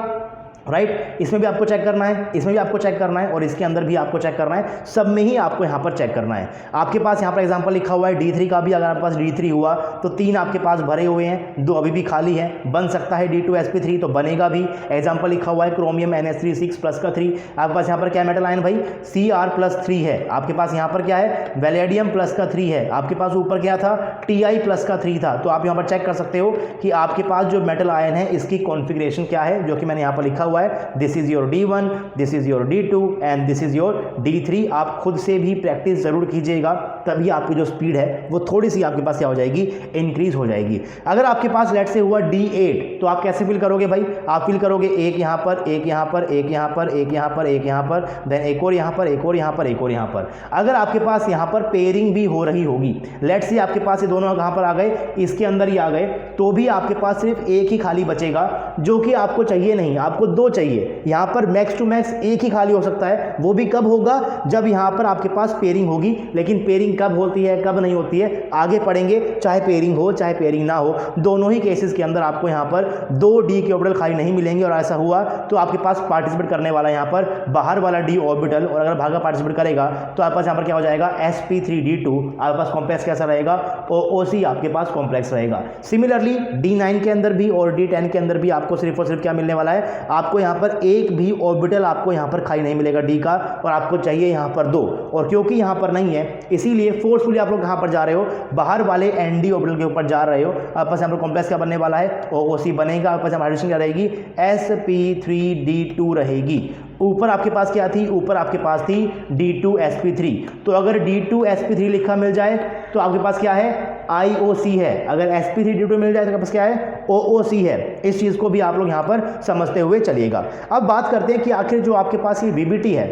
राइट, इसमें भी आपको चेक करना है, इसमें भी आपको चेक करना है और इसके अंदर भी आपको चेक करना है, सब में ही आपको यहाँ पर चेक करना है। आपके पास यहाँ पर एग्जांपल लिखा हुआ है D3 का भी, अगर आपके पास D3 हुआ तो 3 आपके पास भरे हुए हैं, 2 अभी भी खाली हैं, बन सकता है D2sp3 तो बनेगा भी। एग्जांपल लिखा हुआ है क्रोमियम NH3 प्लस का 3, आपके पास यहाँ पर क्या मेटल आयन भाई, Cr+3 है। आपके पास यहाँ पर क्या है, वेलेडियम प्लस का 3 है। आपके पास ऊपर क्या था, Ti प्लस का 3 था। तो आप यहाँ पर चेक कर सकते हो कि आपके पास जो मेटल आयन है इसकी कॉन्फ़िगरेशन क्या है, जो कि मैंने यहाँ पर लिखा हुआ है, this is your D1, this is your D2 and this is your D3। आप खुद से भी प्रैक्टिस जरूर कीजिएगा, तभी आपकी जो स्पीड है वो थोड़ी सी आपके पास क्या हो जाएगी, इंक्रीज हो जाएगी। अगर आपके पास लेट से हुआ D8 तो आप कैसे फिल करोगे भाई, आप फिल करोगे एक यहाँ पर, एक यहाँ पर, एक यहाँ पर, एक यहाँ पर, एक यहाँ पर, देन एक और यहाँ पर, एक और यहाँ पर, एक और यहाँ पर। अगर आपके पास यहाँ पर पेयरिंग भी हो रही होगी, लेट से आपके पास ये दोनों कहाँ पर आ गए, इसके अंदर ही आ गए, तो भी आपके पास सिर्फ एक ही खाली बचेगा, जो कि आपको चाहिए नहीं, आपको 2 चाहिए। यहाँ पर मैक्स टू मैक्स एक ही खाली हो सकता है, वो भी कब होगा, जब यहाँ पर आपके पास पेयरिंग होगी। लेकिन पेयरिंग कब होती है, कब नहीं होती है, आगे पढ़ेंगे। चाहे पेयरिंग हो चाहे पेयरिंग ना हो, दोनों ही केसेस के अंदर आपको यहाँ पर 2 d के ऑर्बिटल खाली नहीं मिलेंगे। और ऐसा हुआ तो आपके पास पार्टिसिपेट करने वाला यहाँ पर बाहर वाला d ऑर्बिटल, और अगर भागा पार्टिसिपेट करेगा तो आपके पास यहाँ पर क्या हो जाएगा, sp3d2। आपके पास कॉम्प्लेक्स कैसा रहेगा, OC आपके पास कॉम्प्लेक्स रहेगा। सिमिलरली D9 के अंदर भी और D10 के अंदर भी आपको सिर्फ और सिर्फ क्या मिलने वाला है, आपको यहाँ पर एक भी ऑर्बिटल आपको यहाँ पर खाली नहीं मिलेगा d का, और आपको चाहिए यहाँ पर 2। और क्योंकि यहाँ पर नहीं है, इसीलिए फोर्सफुली आप लोग कहाँ पर जा रहे हो, बाहर वाले nd ऑर्बिटल के ऊपर जा रहे हो। आपके पास यहाँ पर कॉम्प्लेक्स क्या बनने वाला है, OC बनेगा। आपके पास हाइड्रोजन क्या रहेगी, sp3d2 रहेगी। ऊपर आपके पास क्या थी, ऊपर आपके पास थी D2sp3। तो अगर D2sp3 लिखा मिल जाए तो आपके पास क्या है, IOC है। अगर sp3d2 मिल जाए तो आपके पास क्या है, OOC है। इस चीज़ को भी आप लोग यहाँ पर समझते हुए चलिएगा। अब बात करते हैं कि आखिर जो आपके पास ये VBT है,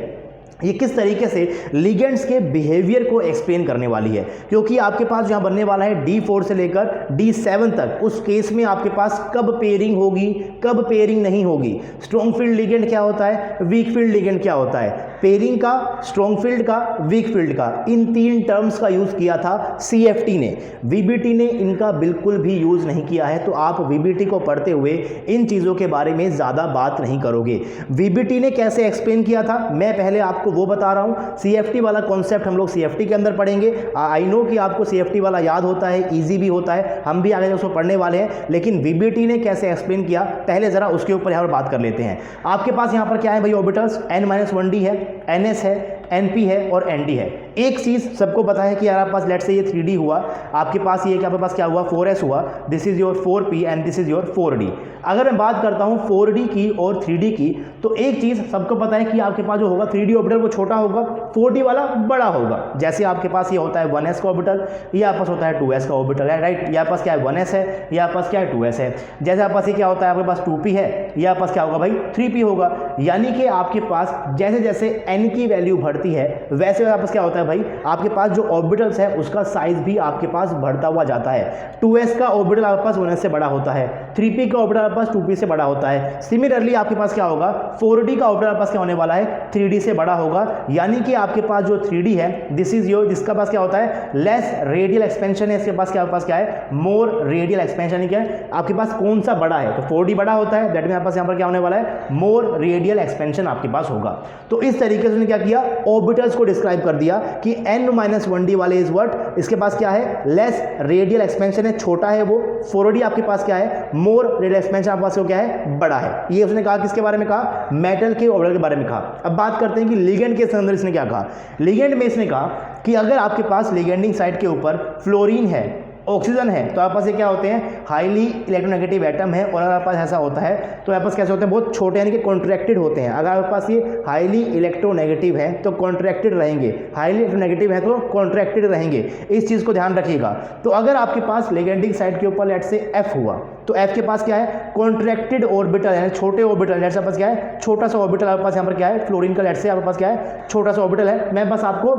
ये किस तरीके से लिगेंड्स के बिहेवियर को एक्सप्लेन करने वाली है। क्योंकि आपके पास यहाँ बनने वाला है D4 से लेकर D7 तक, उस केस में आपके पास कब पेयरिंग होगी, कब पेयरिंग नहीं होगी, स्ट्रॉन्ग फील्ड लिगेंड क्या होता है, वीक फील्ड लिगेंड क्या होता है, पेयरिंग का, स्ट्रॉन्ग फील्ड का, वीक फील्ड का, इन 3 टर्म्स का यूज़ किया था CFT ने। VBT ने इनका बिल्कुल भी यूज़ नहीं किया है। तो आप VBT को पढ़ते हुए इन चीज़ों के बारे में ज़्यादा बात नहीं करोगे। VBT ने कैसे एक्सप्लेन किया था, मैं पहले आपको वो बता रहा हूं। CFT वाला कॉन्सेप्ट हम लोग CFT के अंदर पढ़ेंगे। आई नो कि आपको CFT वाला याद होता है, इजी भी होता है, हम भी आगे उसको पढ़ने वाले हैं। लेकिन VBT ने कैसे एक्सप्लेन किया, पहले जरा उसके ऊपर यहाँ पर बात कर लेते हैं। आपके पास यहाँ पर क्या है भाई, ऑर्बिटल्स n-1d है, NS है, NP है और ND है। एक चीज़ सबको पता है कि यार आपके पास लेट से ये 3D हुआ, आपके पास ये आपके पास क्या हुआ, 4S हुआ, this is your 4P and this is your 4D। अगर मैं बात करता हूँ 4D की और 3D की, तो एक चीज़ सबको पता है कि आपके पास जो होगा 3D ऑर्बिटल वो छोटा होगा, 4D वाला बड़ा होगा। जैसे आपके पास ये होता है 1S का ऑर्बिटल, ये आपके पास होता है 2S का ऑर्बिटल है, राइट। ये आपके पास क्या है, 1S है, ये आपके पास क्या है, 2S है। जैसे आपके पास ये क्या होता है, आपके पास 2P है, ये आपके पास क्या होगा भाई, 3P होगा। यानी कि आपके पास जैसे जैसे n की वैल्यू बढ़ती बढ़ती है वैसे आपस क्या होता है भाई, आपके पास जो ऑर्बिटल्स है उसका साइज भी आपके पास बढ़ता हुआ जाता है। 2s का ऑर्बिटल आपके पास 1s से बड़ा होता है, 3p का ऑर्बिटल आपके पास 2p से बड़ा होता है। सिमिलरली आपके पास क्या होगा, 4d का ऑर्बिटल आपके पास क्या होने वाला है, 3d से बड़ा होगा। यानी कि आपके पास जो 3d है दिस इज योर, जिसका पास क्या होता है लेस रेडियल एक्सपेंशन है, इसके पास क्या, आपके पास क्या है मोर रेडियल एक्सपेंशन। क्या है आपके पास कौन सा बड़ा है, तो 4d बड़ा होता है, दैट मीन आपके पास यहाँ पर क्या होने वाला है मोर रेडियल एक्सपेंशन आपके पास होगा। तो इस तरीके से उसने क्या किया, ऑर्बिटल्स को डिस्क्राइब कर दिया कि n-1d वाले इज व्हाट, इसके पास क्या है लेस रेडियल एक्सपेंशन है, छोटा है वो। 4d आपके पास क्या है मोर रेडियल एक्सपेंशन आपके पास क्या है बड़ा है। ये उसने कहा किसके बारे में कहा, मेटल के ऑर्बिटल के बारे में कहा। अब बात करते हैं कि लिगेंड के अंदर इसने क्या कहा। लिगेंड में इसने कहा कि अगर आपके पास लिगेंडिंग साइट के ऊपर फ्लोरीन है, ऑक्सीजन है, तो आपके पास ये क्या होते हैं हाईली इलेक्ट्रोनेगेटिव एटम है। और अगर आपके पास ऐसा होता है तो आपके पास कैसे होते हैं बहुत छोटे यानी कि कॉन्ट्रैक्टेड होते हैं। अगर आपके पास ये हाईली इलेक्ट्रोनेगेटिव है तो कॉन्ट्रैक्टेड रहेंगे, हाईली इलेक्ट्रोनेगेटिव है तो कॉन्ट्रैक्टेड रहेंगे। इस चीज़ को ध्यान रखिएगा। तो अगर आपके पास लिगेंडिंग साइट के ऊपर लेट से F हुआ तो F के पास क्या है कॉन्ट्रैक्टेड ऑर्बिटल है, छोटे ऑर्बिटल। लेट से आपके पास क्या है छोटा सा ऑर्बिटल आपके पास यहाँ पर क्या है फ्लोरीन का, लेट से आपके पास क्या है छोटा सा ऑर्बिटल है। मैं बस आपको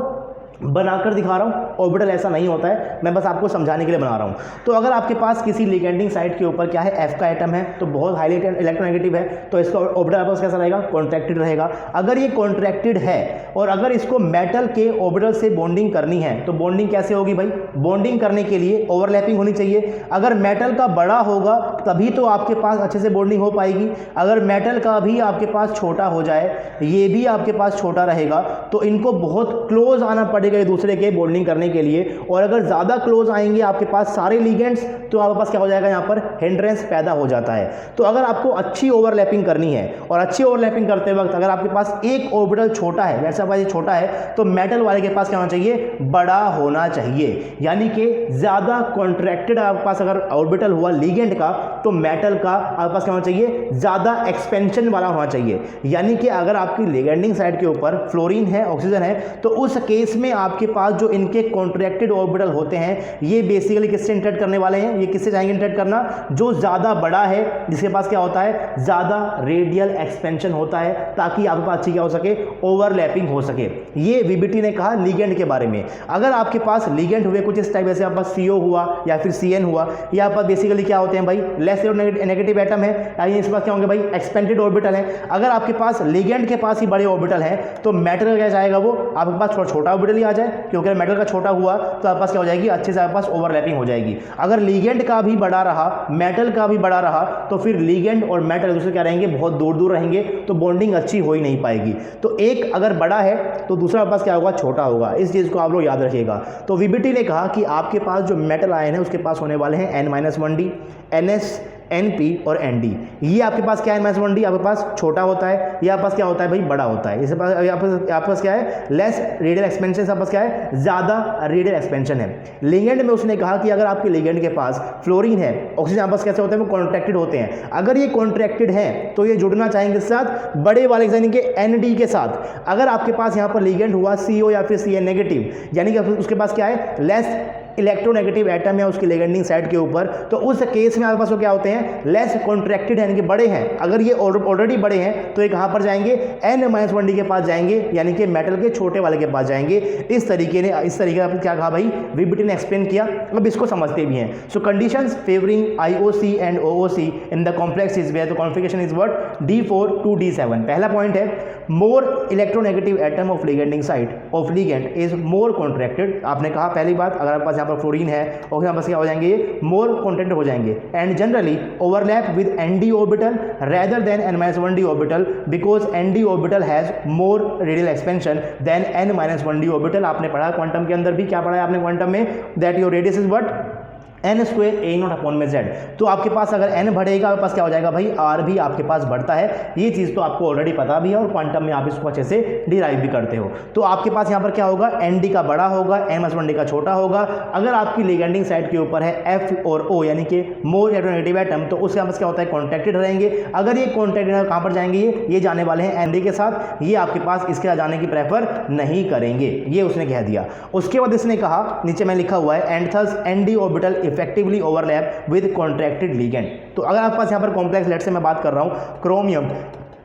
बनाकर दिखा रहा हूँ, ऑर्बिटल ऐसा नहीं होता है, मैं बस आपको समझाने के लिए बना रहा हूँ। तो अगर आपके पास किसी लिगेंडिंग साइट के ऊपर क्या है F का एटम है तो बहुत हाईली इलेक्ट्रोनेगेटिव है, तो इसका ऑर्बिटल आपके पास कैसा रहेगा कॉन्ट्रैक्टेड रहेगा। अगर ये कॉन्ट्रैक्टेड है और अगर इसको मेटल के ऑर्बिटल से बॉन्डिंग करनी है तो बॉन्डिंग कैसे होगी भाई, बॉन्डिंग करने के लिए ओवरलैपिंग होनी चाहिए। अगर मेटल का बड़ा होगा तभी तो आपके पास अच्छे से बॉन्डिंग हो पाएगी। अगर मेटल का भी आपके पास छोटा हो जाए, ये भी आपके पास छोटा रहेगा, तो इनको बहुत क्लोज आना पड़ेगा एक दूसरे के बॉन्डिंग करने के लिए। और अगर ज़्यादा क्लोज आएंगे आपके पास सारे लिगेंड्स तो आपके पास क्या हो जाएगा यहाँ पर हिंड्रेंस पैदा हो जाता है। तो अगर आपको अच्छी ओवरलैपिंग करनी है और अच्छी ओवरलैपिंग करते वक्त अगर आपके पास एक ऑर्बिटल छोटा है, जैसे आपका ये छोटा है, तो मेटल वाले के पास क्या होना चाहिए बड़ा होना चाहिए। यानी कि ज़्यादा कॉन्ट्रैक्टेड आपके पास अगर ऑर्बिटल हुआ लिगेंड का तो मेटल का आपके पास क्या होना चाहिए ज़्यादा एक्सपेंशन वाला होना चाहिए। यानी कि अगर आपकी लिगेंडिंग साइड के ऊपर फ्लोरीन है ऑक्सीजन है तो उस केस में आपके पास जो इनके कॉन्ट्रैक्टेड ऑर्बिटल होते हैं ये बेसिकली किससे इंटरेक्ट करने वाले हैं, ये किससे जाएंगे इंटरेक्ट करना, जो ज़्यादा बड़ा है जिसके पास क्या होता है ज़्यादा रेडियल एक्सपेंशन होता है, ताकि आपके पास अच्छी क्या हो सके ओवरलैपिंग हो सके। ये वीबीटी ने कहा लिगेंड के बारे में। अगर आपके पास लिगेंड हुए कुछ इस टाइप, जैसे आपके पास CO हुआ या फिर CN हुआ, या आपके पास बेसिकली क्या होते हैं भाई लेस नेगेटिव एटम है, यानी इसके पास क्या होंगे भाई एक्सपेंडेड ऑर्बिटल है। अगर आपके पास लिगेंड के पास ही बड़े ऑर्बिटल है तो मेटल का क्या जाएगा वो आपके पास थोड़ा छोटा ऑर्बिटल ही आ जाए, क्योंकि मेटल का छोटा हुआ तो आपके पास क्या हो जाएगी अच्छे से आपके पास ओवरलैपिंग हो जाएगी। अगर लिगेंड का भी बड़ा रहा मेटल का भी बड़ा रहा तो फिर लिगेंड और मेटल एक दूसरे क्या रहेंगे बहुत दूर दूर रहेंगे, तो बॉन्डिंग अच्छी हो ही नहीं पाएगी। तो एक अगर बड़ा है तो दूसरा आपके पास क्या होगा छोटा होगा। इस चीज़ को आप लोग याद रखिएगा। तो वीबीटी ने कहा कि आपके पास जो मेटल आयन है उसके पास होने वाले हैं N-1D, NS, NP और ND। ये आपके पास क्या है N-1D आपके पास छोटा होता है, ये आपके पास क्या होता है भाई बड़ा होता है। इसके पास आपके पास क्या है लेस रेडियल एक्सपेंशन, आपके पास क्या है ज़्यादा रेडियल एक्सपेंशन है। लिगेंड में उसने कहा कि अगर आपके लिगेंड के पास फ्लोरीन है ऑक्सीजन आपस कैसे होते हैं वो कॉन्ट्रैक्टेड होते हैं। अगर ये कॉन्ट्रैक्टेड है तो ये जुड़ना चाहेंगे इसके साथ बड़े वाले यानी कि ND के साथ। अगर आपके पास यहाँ पर लिगेंड हुआ CO या फिर CN नेगेटिव, यानी कि उसके पास क्या है लेस इलेक्ट्रोनेगेटिव एटम है उसकी लिगेंडिंग साइड के ऊपर, तो उस केस में आपके पास वो क्या होते हैं लेस कॉन्ट्रैक्टेड यानी कि बड़े हैं। अगर ये ऑलरेडी बड़े हैं तो ये कहाँ पर जाएंगे N-1D के पास जाएंगे, यानी कि मेटल के छोटे वाले के पास जाएंगे। इस तरीके से क्या कहा भाई वीबीटी ने एक्सप्लेन किया। अब इसको समझते भी हैं। So conditions favouring IOC and OOC in the complex is where the configuration is what D4 to D7। पहला पॉइंट है more electronegative atom of ligating site of ligand is more contracted. आपने कहा पहली बात अगर आपके पास यहाँ पर फ्लोरीन है और यहाँ पर क्या हो जाएंगे ये मोर कॉन्ट्रैक्टेड हो जाएंगे and generally overlap with ND orbital rather than N-1D orbital because ND orbital has more radial expansion than N-1D orbital. आपने पढ़ा क्वांटम के अंदर भी, क्या पढ़ा है आपने क्वांटम में, that your radius is what n² A0/z। तो आपके पास अगर n बढ़ेगा आपके पास क्या हो जाएगा भाई r भी आपके पास बढ़ता है। ये चीज़ तो आपको ऑलरेडी पता भी है और क्वांटम में आप इसको अच्छे से डिराइव भी करते हो। तो आपके पास यहाँ पर क्या होगा ND का बड़ा होगा N-1D का छोटा होगा। अगर आपकी लिगेंडिंग साइड के ऊपर है F और O यानी कि मोर इलेक्ट्रोनेगेटिव एटम, तो उसके पास क्या होता है कॉन्ट्रैक्टेड रहेंगे। अगर ये कॉन्ट्रैक्टेड कहाँ पर जाएंगे ये जाने वाले हैं ND के साथ, ये आपके पास इसके जाने की प्रेफर नहीं करेंगे, ये उसने कह दिया। उसके बाद इसने कहा नीचे में लिखा हुआ है and thus ND orbital effectively overlap with contracted ligand. तो अगर आपके पास यहाँ पर कॉम्प्लेक्स लेट से मैं बात कर रहा हूँ क्रोमियम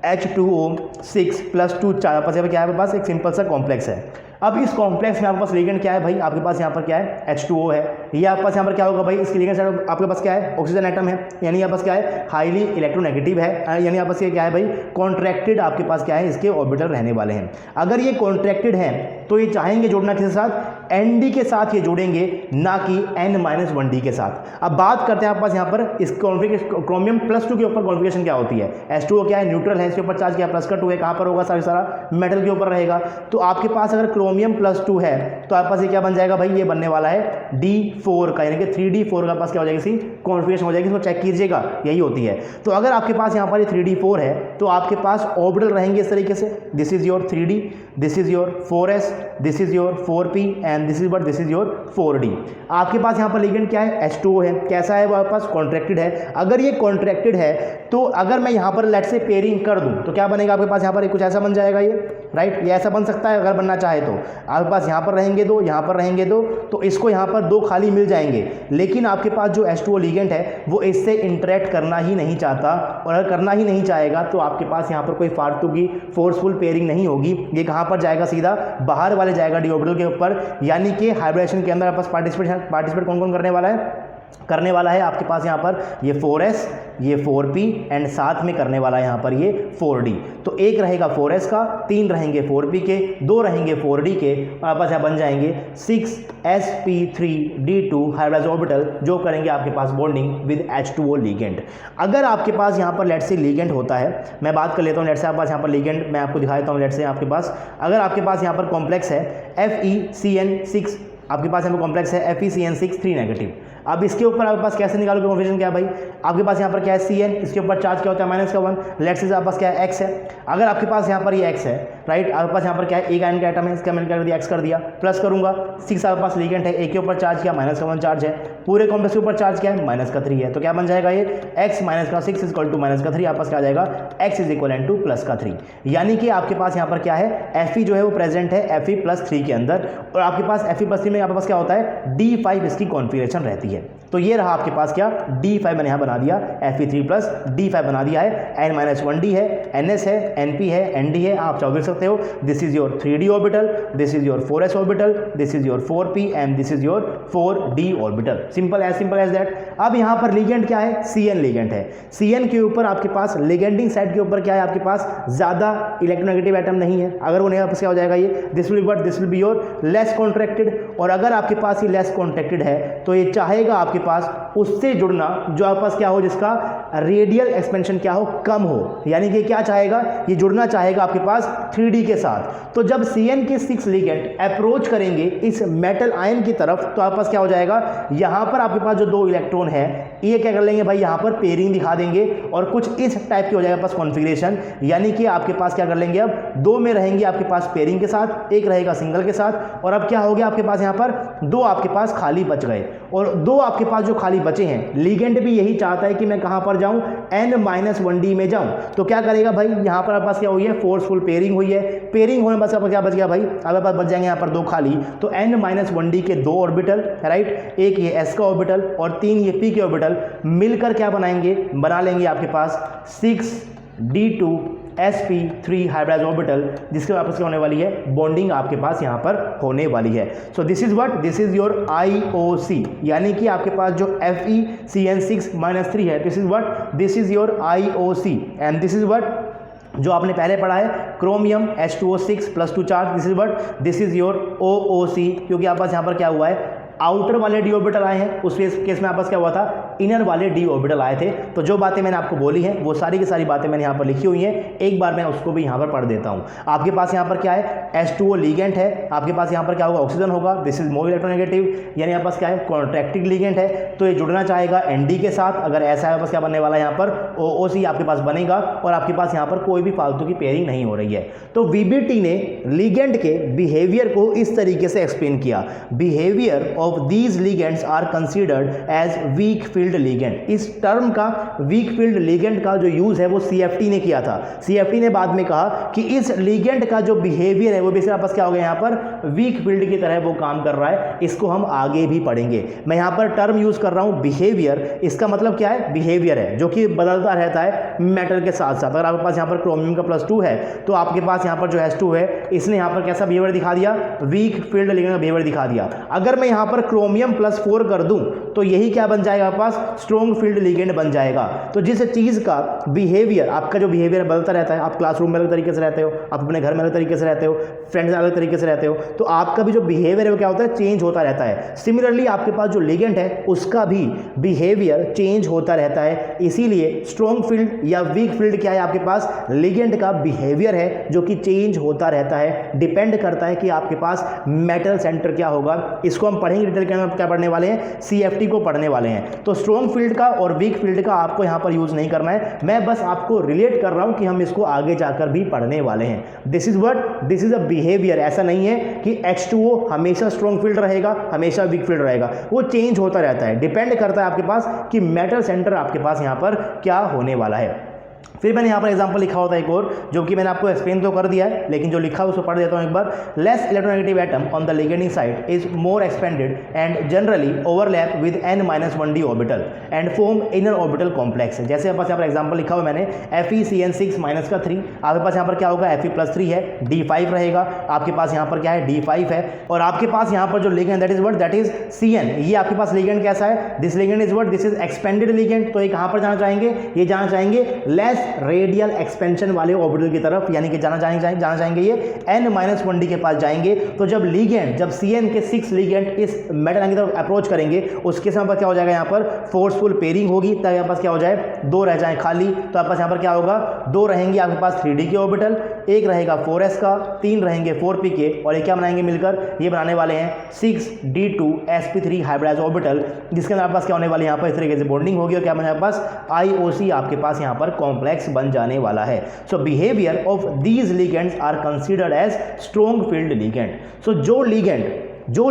H2O6 + 2 चार आपस क्या है आपके पास एक सिंपल सा कॉम्प्लेक्स है। अब इस कॉम्प्लेक्स में आपके पास लिगेंड क्या है भाई, आपके पास यहाँ पर क्या है H2O है। ये आपके पास यहाँ पर क्या होगा भाई, इसके लिगेंड साइड आपके पास क्या है ऑक्सीजन एटम है, यानी आपके पास क्या है हाईली इलेक्ट्रोनेगेटिव है, यानी आपके पास ये क्या है भाई कॉन्ट्रैक्टेड आपके पास क्या है इसके ऑर्बिटल रहने वाले हैं। अगर ये कॉन्ट्रैक्टेड है तो ये चाहेंगे जोड़ना किसके साथ, ND के साथ ये जोड़ेंगे, ना कि N-1D के साथ। अब बात करते हैं आपके पास यहाँ पर इस क्रोमियम +2 के ऊपर कॉन्फिगरेशन क्या होती है। H2O क्या है न्यूट्रल है, इसके ऊपर चार्ज क्या +2 है, कहाँ पर होगा सारा मेटल के ऊपर रहेगा। तो आपके पास अगर क्रोमियम +2 है तो आपके पास ये क्या बन जाएगा भाई, ये बनने वाला है D4 का, यानी कि 3D4 का पास क्या हो जाएगी इसी कॉन्फिगरेशन हो जाएगी, इसको चेक कीजिएगा यही होती है। तो अगर आपके पास यहाँ पर ये 3D4 है तो आपके पास ऑर्बिटल रहेंगे इस तरीके से, this is your 3D, this is your 4s, this is your 4p and this is your 4d। आपके पास यहाँ पर लिगेंड क्या है H2O है, कैसा है वो आपके पास कॉन्ट्रैक्टेड है। अगर ये कॉन्ट्रैक्टेड है तो अगर मैं यहाँ पर लेट से पेयरिंग कर दूँ तो क्या बनेगा आपके पास यहाँ पर कुछ ऐसा बन जाएगा ये, राइट, ये ऐसा बन सकता है अगर बनना चाहे तो। आपके पास यहाँ पर रहेंगे दो, यहाँ पर रहेंगे दो, तो इसको यहाँ पर दो खाली मिल जाएंगे, लेकिन आपके पास जो H2O लिगेंड है वो इससे इंटरेक्ट करना ही नहीं चाहता, और अगर करना ही नहीं चाहेगा तो आपके पास यहाँ पर कोई फालतू की फोर्सफुल पेयरिंग नहीं होगी। ये कहाँ पर जाएगा, सीधा बाहर वाले जाएगा डी ऑर्बिटल के ऊपर, यानी कि हाइब्रिडेशन के अंदर आपके पास पार्टिसिपेट कौन कौन करने वाला है आपके पास यहाँ पर ये 4s, ये 4p एंड साथ में करने वाला है यहाँ पर ये 4d। तो एक रहेगा 4s का, 3 रहेंगे 4p के, 2 रहेंगे 4d के, और आपके पास यहाँ बन जाएंगे 6sp3d2 हाइब्रिडाइज्ड ऑर्बिटल, जो करेंगे आपके पास बॉन्डिंग विद H2O लिगेंड। अगर आपके पास यहाँ पर लेट से लिगेंड होता है, मैं बात कर लेता हूँ लेट से आपके पास यहाँ पर लिगेंड मैं आपको दिखा देता हूँ। लेट से आपके पास अगर आपके पास यहाँ पर कॉम्प्लेक्स है FeCN6, आपके पास यहाँ पर कॉम्प्लेक्स है FeCN6 3 नेगेटिव। अब इसके ऊपर आपके पास कैसे निकालोगे कॉन्फिगरेशन क्या है भाई, आपके पास यहाँ पर क्या है CN, इसके ऊपर चार्ज क्या होता है -1, लेट्स से आपके पास क्या है X है। अगर आपके पास यहाँ पर ये X है, राइट, आपके पास यहाँ पर क्या है एक आयन का एटम है, इसका मैंने क्या कर दिया X कर दिया, प्लस करूंगा 6 आपके पास लिगेंड है, एक के ऊपर चार्ज क्या -1 चार्ज है, पूरे कॉम्प्लेक्स के ऊपर चार्ज क्या है -3 है। तो क्या बन जाएगा ये X -6 -3 आपके पास क्या आ जाएगा X = +3, यानी कि आपके पास यहाँ पर क्या है Fe जो है वो प्रेजेंट है Fe+3 के अंदर, और आपके पास Fe+3 में आपके पास क्या होता है D5 इसकी कॉन्फिगरेशन रहती है। तो ये रहा आपके पास क्या D5 मैंने यहाँ बना दिया, Fe3 + D5 बना दिया है, N-1D है, NS है, NP है, ND है, आप चाहो देख सकते हो। This is your 3D orbital, this is your 4s orbital, this is your 4p and this is your 4d orbital, simple as that. अब यहाँ पर लिगेंड क्या है, CN लिगेंड है। CN के ऊपर आपके पास लिगेंडिंग साइड के ऊपर क्या है, आपके पास ज्यादा इलेक्ट्रोनेगेटिव एटम नहीं है। अगर वो नहीं आपके क्या हो जाएगा ये, this will be your less contracted, और अगर आपके पास ये लेस कॉन्ट्रैक्टेड है तो ये चाहेगा आपके पास उससे जुड़ना जो आपके पास क्या हो, जिसका रेडियल एक्सपेंशन क्या हो, कम हो, यानी कि क्या चाहेगा, ये जुड़ना चाहेगा आपके पास 3D के साथ। तो जब CN के 6 लिगेंड अप्रोच करेंगे इस मेटल आयन की तरफ तो आपके पास क्या हो जाएगा, यहां पर आपके पास जो 2 इलेक्ट्रॉन है ये क्या कर लेंगे भाई, यहां पर पेयरिंग दिखा देंगे, और कुछ इस टाइप की हो जाएगा पास कॉन्फिगरेशन, यानी कि आपके पास क्या कर लेंगे, अब 2 में रहेंगे आपके पास पेयरिंग के साथ, एक रहेगा सिंगल के साथ, और अब क्या हो गया आपके पास यहाँ पर 2 आपके पास खाली बच गए, और 2 आपके पास जो खाली बचे हैं, लिगेंड भी यही चाहता है कि मैं कहां पर जाऊं, N-1D में जाऊं। तो क्या करेगा भाई, यहां पर आपके पास क्या हुई है, फोर्सफुल पेयरिंग हुई है, पेयरिंग होने बस क्या बच गया भाई, आपके पास बच जाएंगे यहां पर 2 खाली, तो N-1D के 2 ऑर्बिटल, राइट, एक ये S का ऑर्बिटल और 3 ये P के ऑर्बिटल मिलकर क्या बनाएंगे, बना लेंगे आपके पास 6d2sp3 हाइब्रिडाइज्ड ऑर्बिटल, जिसके आपस में होने वाली है बॉन्डिंग आपके पास यहाँ पर होने वाली है। So this is what, this is your IOC, यानी कि आपके पास जो FeCN6 -3 है, this is what, this is your IOC and this is what जो आपने पहले पढ़ा है chromium H2O6 + 2 charge, this is what, this is your OOC, क्योंकि आपके पास यहाँ पर क्या हुआ है, आउटर वाले डी ऑर्बिटल आए हैं, उस केस में आपस क्या हुआ था, इनर वाले डी ऑर्बिटल आए थे। तो जो बातें मैंने आपको बोली हैं वो सारी की सारी बातें मैंने यहाँ पर लिखी हुई हैं, एक बार मैं उसको भी यहाँ पर पढ़ देता हूँ। आपके पास यहाँ पर क्या है, H2O लिगेंड है, आपके पास यहाँ पर क्या होगा, ऑक्सीजन होगा, दिस इज मोर इलेक्ट्रोनेगेटिव, यानी आपके पास क्या है, कॉन्ट्रैक्टिंग लिगेंड है, तो ये जुड़ना चाहेगा ND के साथ। अगर ऐसा है बस क्या बनने वाला है, यहाँ पर OOC आपके पास बनेगा, और आपके पास यहाँ पर कोई भी फालतू की पेयरिंग नहीं हो रही है। तो VBT ने लिगेंड के बिहेवियर को इस तरीके से एक्सप्लेन किया, behaviour of these ligands are considered as weak field field ligand. इस टर्म का वीक फील्ड लिगेंड का जो यूज है वो सीएफटी ने किया था। सीएफटी ने बाद में कहा कि इस लिगेंड का जो बिहेवियर है वो बेसिकली आपस क्या हो गया, यहाँ पर वीक फील्ड की तरह वो काम कर रहा है। इसको हम आगे भी पढ़ेंगे। मैं यहाँ पर टर्म यूज कर रहा हूँ बिहेवियर। इसका मतलब क्या है, बिहेवियर है जो कि बदलता रहता है मेटल के साथ साथ। अगर आपके पास यहाँ पर क्रोमियम का +2 है तो आपके पास यहाँ पर जो H2 है इसने यहाँ पर कैसा बिहेवियर दिखा दिया, वीक फील्ड लिगेंड का बिहेवियर दिखा दिया। अगर मैं यहाँ पर क्रोमियम +4 कर दूं तो यही क्या बन जाएगा, आपके पास स्ट्रॉन्ग फील्ड लिगेंड बन जाएगा। तो जिस चीज का बिहेवियर, आपका जो बिहेवियर बदलता रहता है, आप क्लासरूम में अलग तरीके से रहते हो, आप अपने घर में अलग तरीके से रहते हो, फ्रेंड्स में अलग तरीके से रहते हो, तो आपका भी जो बिहेवियर है वो क्या होता है, चेंज होता रहता है। सिमिलरली आपके पास जो लिगेंड है उसका भी बिहेवियर चेंज होता रहता है। इसीलिए स्ट्रॉन्ग फील्ड या वीक फील्ड क्या है, आपके पास लिगेंड का बिहेवियर है जो कि चेंज होता रहता है। डिपेंड करता है कि आपके पास मेटल सेंटर क्या होगा। इसको हम पढ़ेंगे डिटेल के अंदर, क्या पढ़ने वाले हैं, सीएफटी को पढ़ने वाले हैं। तो स्ट्रॉन्ग फील्ड का और वीक फील्ड का आपको यहां पर यूज नहीं करना है, मैं बस आपको रिलेट कर रहा हूं कि हम इसको आगे जाकर भी पढ़ने वाले हैं। This is what, this is a behaviour. ऐसा नहीं है कि H2O हमेशा स्ट्रॉन्ग फील्ड रहेगा, हमेशा वीक फील्ड रहेगा, वो चेंज होता रहता है। डिपेंड करता है आपके पास कि मेटल सेंटर आपके पास यहां पर क्या होने वाला है। फिर मैंने यहाँ पर एग्जांपल लिखा होता है एक और, जो कि मैंने आपको एक्सप्लेन तो कर दिया है, लेकिन जो लिखा है उसको पढ़ देता हूँ एक बार। Less electronegative atom on the ligating side is more expanded and generally overlap with n-1d orbital and form inner orbital complex. जैसे आपके पास यहाँ पर एग्जांपल लिखा हुआ मैंने, FeCN6 माइनस का 3, आपके पास यहाँ पर क्या होगा, Fe+3 है, D5 रहेगा, आपके पास यहाँ पर क्या है, D5 है, और आपके पास यहाँ पर जो ligand that is what, that is CN। ये आपके पास लिगेंड कैसा है, this ligand is what, this is expanded ligand. तो ये कहाँ पर जाना चाहेंगे, ये जाना चाहेंगे लेस रेडियल एक्सपेंशन वाले ऑर्बिटल की तरफ, यानी कि जाना चाहेंगे ये n-1d के पास जाएंगे। तो जब लिगेंड, जब CN के 6 लिगेंड इस मेटल की तरफ अप्रोच करेंगे, उसके समय पर क्या हो जाएगा, यहाँ पर फोर्सफुल पेयरिंग होगी, तब यहाँ पास क्या हो जाए, 2 रह जाए खाली। तो आपके पास यहाँ पर क्या होगा, 2 रहेंगे आपके पास 3d के ऑर्बिटल, 1 रहेगा 4s का, 3 रहेंगे 4p के, और ये क्या बनाएंगे मिलकर, ये बनाने वाले हैं 6d2sp3 हाइब्रिडाइज ऑर्बिटल, जिसके अंदर आपके पास क्या होने वाले, यहाँ पर इस तरीके से बॉन्डिंग होगी और क्या बने आपके पास IOC आपके पास यहाँ पर कॉम्प्लेक्स बन जाने वाला है। So behaviour of these ligands are considered as strong field ligand. So जो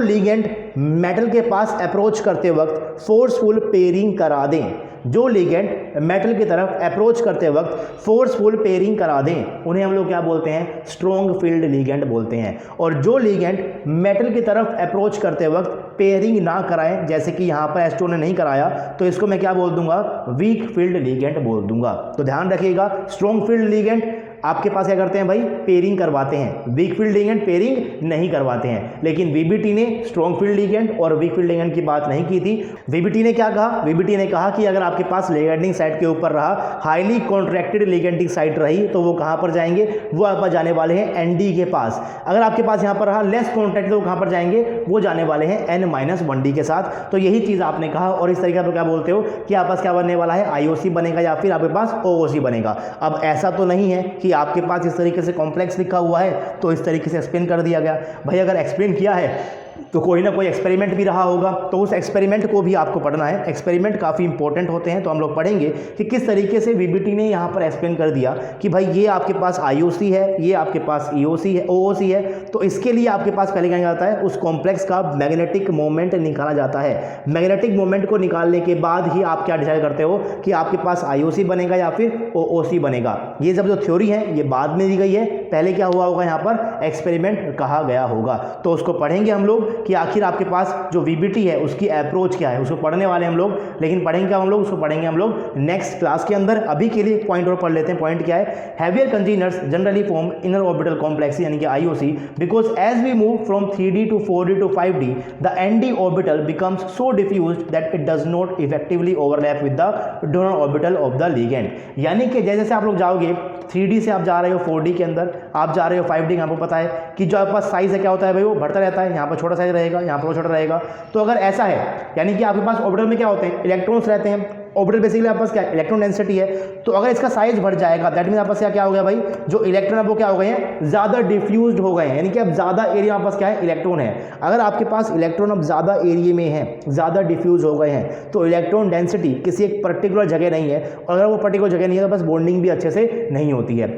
लिगेंड मेटल के पास अप्रोच करते वक्त फोर्सफुल पेयरिंग करा दें, जो लिगेंड मेटल की तरफ अप्रोच करते वक्त फोर्सफुल पेयरिंग करा दें, उन्हें हम लोग क्या बोलते हैं, स्ट्रॉन्ग फील्ड लिगेंड बोलते हैं। और जो लिगेंड मेटल की तरफ अप्रोच करते वक्त पेयरिंग ना कराएं, जैसे कि यहाँ पर H2O ने नहीं कराया, तो इसको मैं क्या बोल दूंगा, वीक फील्ड लिगेंड बोल दूंगा। तो ध्यान रखिएगा, स्ट्रॉन्ग फील्ड लिगेंड आपके पास क्या करते हैं भाई, पेयरिंग करवाते हैं, वीक फील्ड लिगेंड पेयरिंग नहीं करवाते हैं। लेकिन VBT ने स्ट्रॉन्ग फील्ड लिगेंड और वीक फील्ड लिगेंड की बात नहीं की थी। VBT ने क्या कहा, VBT ने कहा कि अगर आपके पास लिगेंडिंग साइट के ऊपर रहा, हाईली कॉन्ट्रैक्टेड लिगेंडिंग साइट रही, तो वो कहां पर जाएंगे, वो आप जाने वाले हैं ND के पास। अगर आपके पास यहां पर रहा लेस कॉन्ट्रैक्टेड, तो कहां पर जाएंगे, वो जाने वाले हैं n-1d के साथ। तो यही चीज आपने कहा, और इस तरीके से क्या बोलते हो कि आपस क्या बनने वाला है, IOC बनेगा या फिर आपके पास OOC बनेगा। अब ऐसा तो नहीं है कि आपके पास इस तरीके से कॉम्प्लेक्स लिखा हुआ है तो इस तरीके से एक्सप्लेन कर दिया गया। भाई अगर एक्सप्लेन किया है तो कोई ना कोई एक्सपेरिमेंट भी रहा होगा, तो उस एक्सपेरिमेंट को भी आपको पढ़ना है। एक्सपेरिमेंट काफ़ी इंपॉर्टेंट होते हैं, तो हम लोग पढ़ेंगे कि किस तरीके से VBT ने यहाँ पर एक्सप्लेन कर दिया कि भाई ये आपके पास IOC है, ये आपके पास EOC है, OOC है। तो इसके लिए आपके पास पहले क्या जाता है, उस कॉम्प्लेक्स का मैग्नेटिक मोमेंट निकाला जाता है। मैग्नेटिक मोमेंट को निकालने के बाद ही आप क्या डिसाइड करते हो कि आपके पास IOC बनेगा या फिर OOC बनेगा। ये सब जो थ्योरी है ये बाद में दी गई है, पहले क्या हुआ होगा, यहाँ पर एक्सपेरिमेंट कहा गया होगा। तो उसको पढ़ेंगे हम लोग कि आखिर आपके पास जो VBT है उसकी अप्रोच क्या है, उसको पढ़ने वाले हम लोग। लेकिन पढ़ेंगे क्या हम लोग, उसको पढ़ेंगे हम लोग नेक्स्ट क्लास के अंदर। अभी के लिए पॉइंट और पढ़ लेते हैं। पॉइंट क्या है, heavier containers generally form inner orbital complex यानी कि IOC because as we move from 3d to 4d to 5d the ND orbital becomes so diffused that it does not effectively overlap with the donor orbital of the ligand. यानी कि जैसे जैसे आप लोग जाओगे 3D से आप जा रहे हो 4D के अंदर, आप जा रहे हो 5D, आपको पता है कि जो आपके पास साइज है क्या होता है भाई, वो बढ़ता रहता है। यहाँ पर छोटा साइज रहेगा, यहाँ पर छोटा रहेगा। तो अगर ऐसा है, यानी कि आपके पास ऑर्बिटल में क्या होते हैं, इलेक्ट्रॉन्स रहते हैं। ऑर्बिटल बेसिकली आपके पास क्या इलेक्ट्रॉन डेंसिटी है। तो अगर इसका साइज बढ़ जाएगा, दैट मीन आपके पास क्या हो गया भाई, जो इलेक्ट्रॉन है वो क्या हो गए हैं, ज़्यादा डिफ्यूज्ड हो गए हैं। यानी कि अब ज़्यादा एरिया आपके पास क्या है, इलेक्ट्रॉन है। अगर आपके पास इलेक्ट्रॉन अब ज़्यादा एरिया में है, ज़्यादा डिफ्यूज हो गए हैं, तो इलेक्ट्रॉन डेंसिटी किसी एक पर्टिकुलर जगह नहीं है, और अगर वो पर्टिकुलर जगह नहीं है तो बस बॉन्डिंग भी अच्छे से नहीं होती है।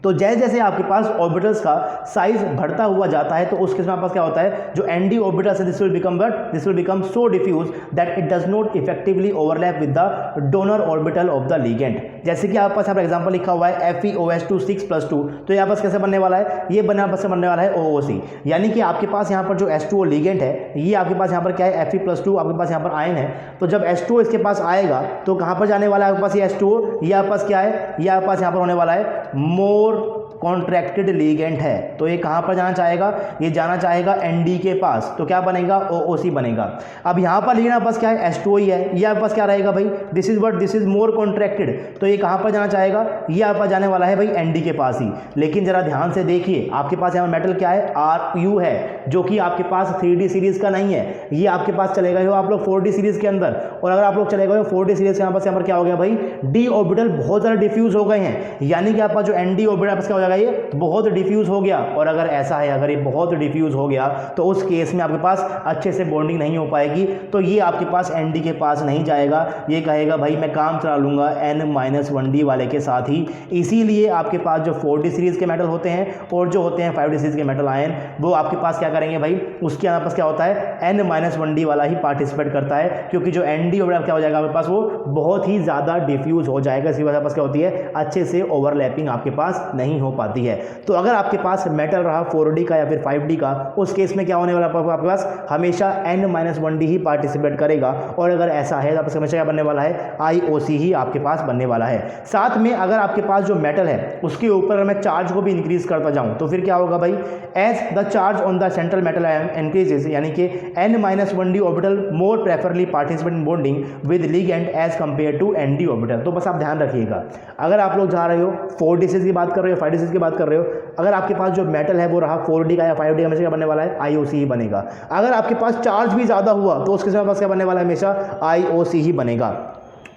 तो जैसे जैसे आपके पास ऑर्बिटल्स का साइज बढ़ता हुआ जाता है तो उस केस में आपके पास क्या होता है, जो एनडी ऑर्बिटल्स है this will become so diffuse that it does not effectively overlap with the donor orbital of the ligand. जैसे कि आपके पास यहाँ पर एग्जांपल लिखा हुआ है FeOH2 6+2, तो यहाँ पास कैसे बनने वाला है, ये बनने वाला है OOC, यानी कि आपके पास यहाँ पर जो H2O लिगेंड है, ये आपके पास यहाँ पर क्या है Fe+2, आपके पास यहाँ पर आयन है, तो जब H2O इसके पास आएगा तो कहाँ पर जाने वाला है आपके पास ये H2O, ये आपके पास क्या है, ये आपके पास यहाँ पर होने वाला है मोर कॉन्ट्रैक्टेड लिगेंड है, तो ये कहाँ पर जाना चाहेगा, ये जाना चाहेगा एनडी के पास, तो क्या बनेगा OOC बनेगा। अब यहाँ पर लिगेंड आपके पास क्या है H2O ही है, ये आपके पास क्या रहेगा भाई, दिस इज मोर कॉन्ट्रैक्टेड, तो ये कहाँ पर जाना चाहेगा, ये आपके पास जाने वाला है भाई एनडी के पास ही। लेकिन जरा ध्यान से देखिए आपके पास यहाँ मेटल क्या है RU है, जो कि आपके पास 3D सीरीज का नहीं है, ये आपके पास चलेगा हो आप लोग 4D सीरीज के अंदर, और अगर आप लोग चले गए 4D सीरीज के यहाँ पर क्या हो गया भाई, डी ऑर्बिटल बहुत ज़्यादा डिफ्यूज हो गए हैं, यानी कि आपका जो एनडी ऑर्बिटल आपका क्या हो जाएगा, ये बहुत डिफ्यूज हो गया। और अगर ऐसा है, अगर ये बहुत डिफ्यूज हो गया तो उस केस में आपके पास अच्छे से बॉन्डिंग नहीं हो पाएगी, तो ये आपके पास एनडी के पास नहीं जाएगा, ये कहेगा भाई मैं काम चला लूंगा N-1D वाले के साथ ही। इसीलिए आपके पास जो 4D सीरीज के मेटल होते हैं और जो होते हैं 5D सीरीज के मेटल आयन, वो आपके पास क्या करेंगे भाई, उसके यहाँ पास क्या होता है N-1D वाला ही पार्टिसिपेट करता है, क्योंकि जो एनडी ऑर्बिटल क्या हो जाएगा आपके पास, वो बहुत ही ज़्यादा डिफ्यूज हो जाएगा, इसी वजह से क्या होती है, अच्छे से ओवरलैपिंग आपके पास नहीं हो पाती है। तो अगर आपके पास मेटल रहा 4D का या फिर 5D का, उस केस में क्या होने वाला आपके पास, हमेशा N-1D ही पार्टिसिपेट करेगा, और अगर ऐसा है तो हमेशा क्या बनने वाला है, IOC ही आपके पास बनने वाला है। साथ में अगर आपके पास जो मेटल है उसके ऊपर अगर मैं चार्ज को भी इंक्रीज करता जाऊं तो फिर क्या होगा भाई, as the charge on the central metal ion increases, यानी कि N-1D orbital more preferably participate in bonding with ligand as compare to ND orbital. तो बस आप ध्यान रखिएगा, अगर आप लोग जा रहे हो 4D सीरीज की बात कर रहे हो, 5D सीरीज की बात कर रहे हो, अगर आपके पास जो मेटल है वो रहा 4D का या 5D का, हमेशा क्या बनने वाला है, IOC ही बनेगा। अगर आपके पास चार्ज भी ज़्यादा हुआ तो उसके पास क्या बनने वाला है, हमेशा IOC ही बनेगा।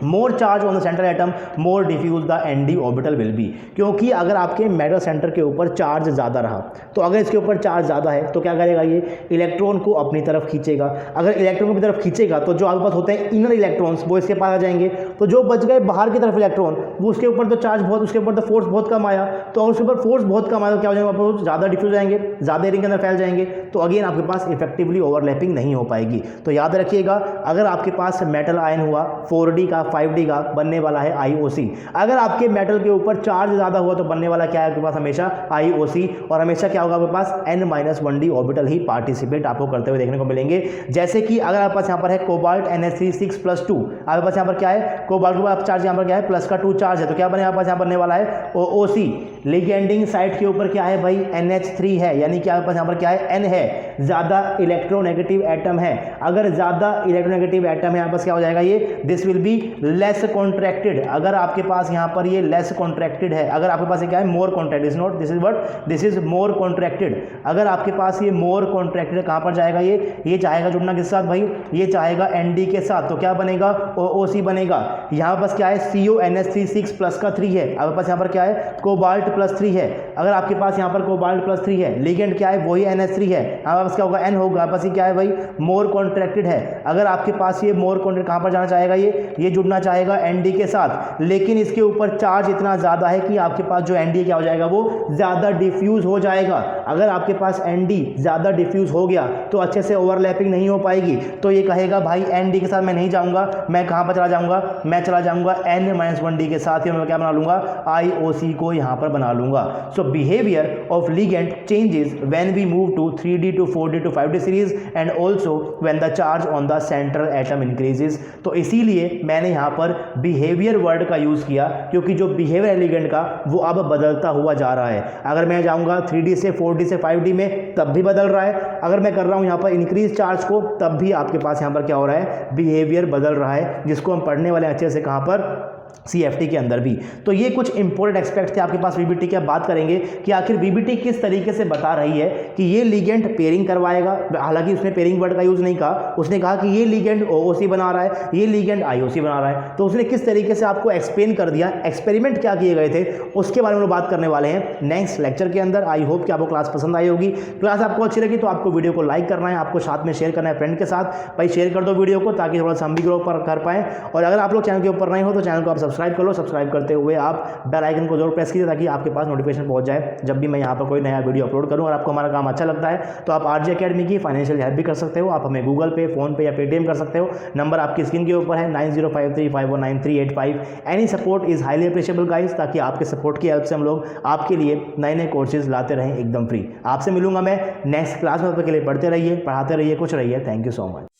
More charge on the central atom more diffuse the ND orbital will be, क्योंकि अगर आपके मेटल सेंटर के ऊपर चार्ज ज़्यादा रहा, तो अगर इसके ऊपर चार्ज ज़्यादा है तो क्या करेगा, ये इलेक्ट्रॉन को अपनी तरफ खींचेगा। अगर इलेक्ट्रॉन को अपनी तरफ खींचेगा तो जो आपके पास होते हैं इनर इलेक्ट्रॉन्स वो इसके पास आ जाएंगे, तो जो बच गए बाहर की तरफ इलेक्ट्रॉन, वो उसके ऊपर तो चार्ज बहुत, उसके ऊपर तो फोर्स बहुत कम आया, तो अगर उसके ऊपर फोर्स बहुत कम आया तो क्या हो जाएगा, आपको ज़्यादा डिफ्यूज जाएंगे, ज़्यादा एरिया के अंदर फैल जाएंगे, तो अगेन आपके पास इफेक्टिवली ओवरलैपिंग नहीं हो पाएगी। तो याद रखिएगा, अगर आपके पास मेटल आयन हुआ 4D का 5D का, बनने वाला है IOC। अगर आपके मेटल के ऊपर चार्ज ज़्यादा हुआ तो बनने वाला क्या है आपके पास, हमेशा IOC, और हमेशा क्या होगा आपके पास, N-1D ऑर्बिटल ही पार्टिसिपेट आपको करते हुए देखने को मिलेंगे। जैसे कि अगर आपके पास यहाँ पर है कोबाल्ट NH3 6+2, आपके पास यहाँ पर क्या है, कोबाल्ट के पास चार्ज यहाँ पर क्या है, प्लस का 2 चार्ज है, तो क्या बने आपके पास यहाँ बनने वाला है OOC। लिगेंडिंग साइट के ऊपर क्या है भाई, NH3 है, यानी कि आपके पास यहाँ पर क्या है, N है, ज़्यादा इलेक्ट्रोनेगेटिव एटम है। अगर ज़्यादा इलेक्ट्रोनेगेटिव एटम है यहाँ पर क्या हो जाएगा, ये this will be less contracted. अगर आपके पास यहाँ पर ये लेस कॉन्ट्रैक्टेड है, अगर आपके पास ये क्या है, more contracted, is not, this is what, this is more contracted. अगर आपके पास ये मोर कॉन्ट्रैक्टेड, कहाँ पर जाएगा, ये चाहेगा जुड़ना किस साथ भाई, ये चाहेगा ND के साथ, तो क्या बनेगा, OOC बनेगा। यहाँ पास क्या है, CONH3 6 प्लस का 3 है, आपके पास यहाँ पर क्या है, कोबाल्ट +3 है। अगर आपके पास यहाँ पर कोबाल्ट +3 है, लिगेंड क्या है, वही NH3 है, आपके पास क्या होगा, N होगा, बस ये क्या है भाई, मोर कॉन्ट्रैक्टेड है। अगर आपके पास ये मोर कॉन्ट्रैक्ट, कहाँ पर जाना चाहेगा, ये जुड़ना चाहेगा ND के साथ, लेकिन इसके ऊपर चार्ज इतना ज़्यादा है कि आपके पास जो ND क्या हो जाएगा, वो ज़्यादा डिफ्यूज़ हो जाएगा। अगर आपके पास ND ज़्यादा डिफ्यूज़ हो गया तो अच्छे से ओवरलैपिंग नहीं हो पाएगी, तो ये कहेगा भाई ND के साथ मैं नहीं जाऊँगा, मैं कहाँ पर चला जाऊँगा, मैं चला जाऊँगा N-1D के साथ ही मैं क्या बना लूँगा, IOC को यहाँ पर बना लूँगा। So behaviour of ligand changes when we move to 3D to 4D to 5D series and also when the charge on the central atom increases. तो इसीलिए मैंने यहाँ पर बिहेवियर वर्ड का यूज़ किया, क्योंकि जो बिहेवियर है लिगेंड का वो अब बदलता हुआ जा रहा है। अगर मैं जाऊँगा 3D से 4D से 5D में, तब भी बदल रहा है। अगर मैं कर रहा हूँ यहाँ पर इंक्रीज चार्ज को, तब भी आपके पास यहाँ पर क्या हो रहा है, बिहेवियर बदल रहा है, जिसको हम पढ़ने वाले अच्छे से कहाँ पर, CFT के अंदर भी। तो ये कुछ इंपॉर्टेंट एस्पेक्ट थे आपके पास VBT की। अब बात करेंगे कि आखिर VBT किस तरीके से बता रही है कि ये लिगेंड पेयरिंग करवाएगा। हालांकि उसने पेयरिंग वर्ड का यूज़ नहीं कहा, उसने कहा कि ये लिगेंड OOC बना रहा है, ये लिगेंड IOC बना रहा है। तो उसने किस तरीके से आपको एक्सप्लेन कर दिया, एक्सपेरिमेंट क्या किए गए थे, उसके बारे में बात करने वाले हैं नेक्स्ट लेक्चर के अंदर। आई होप कि आपको क्लास पसंद आई होगी। क्लास आपको अच्छी लगी तो आपको वीडियो को लाइक करना है, आपको साथ में शेयर करना है फ्रेंड के साथ। भाई शेयर कर दो वीडियो को, ताकि थोड़ा सा हम भी ग्रो कर पाएँ। और अगर आप लोग चैनल के ऊपर नहीं हो तो चैनल को आप सब्सक्राइब कर लो। सब्सक्राइब करते हुए आप बेल आइकन को जरूर प्रेस कीजिए ताकि आपके पास नोटिफिकेशन पहुंच जाए जब भी मैं यहाँ पर कोई नया वीडियो अपलोड करूँ। और आपको हमारा काम अच्छा लगता है तो आप आरजे अकेडमी की फाइनेंशियल हेल्प भी कर सकते हो। आप हमें गूगल पे, फोन पे या पेटीएम कर सकते हो। नंबर आपकी स्क्रीन के ऊपर है 9053519385। Any support is highly appreciable guys, ताकि आपके सपोर्ट की हेल्प से हम लोग आपके लिए नए नए कोर्सेज लाते रहें एकदम फ्री। आपसे मिलूंगा मैं नेक्स्ट क्लास में, तब तक के लिए पढ़ते रहिए, पढ़ाते रहिए, कुछ रहिए। Thank you so much.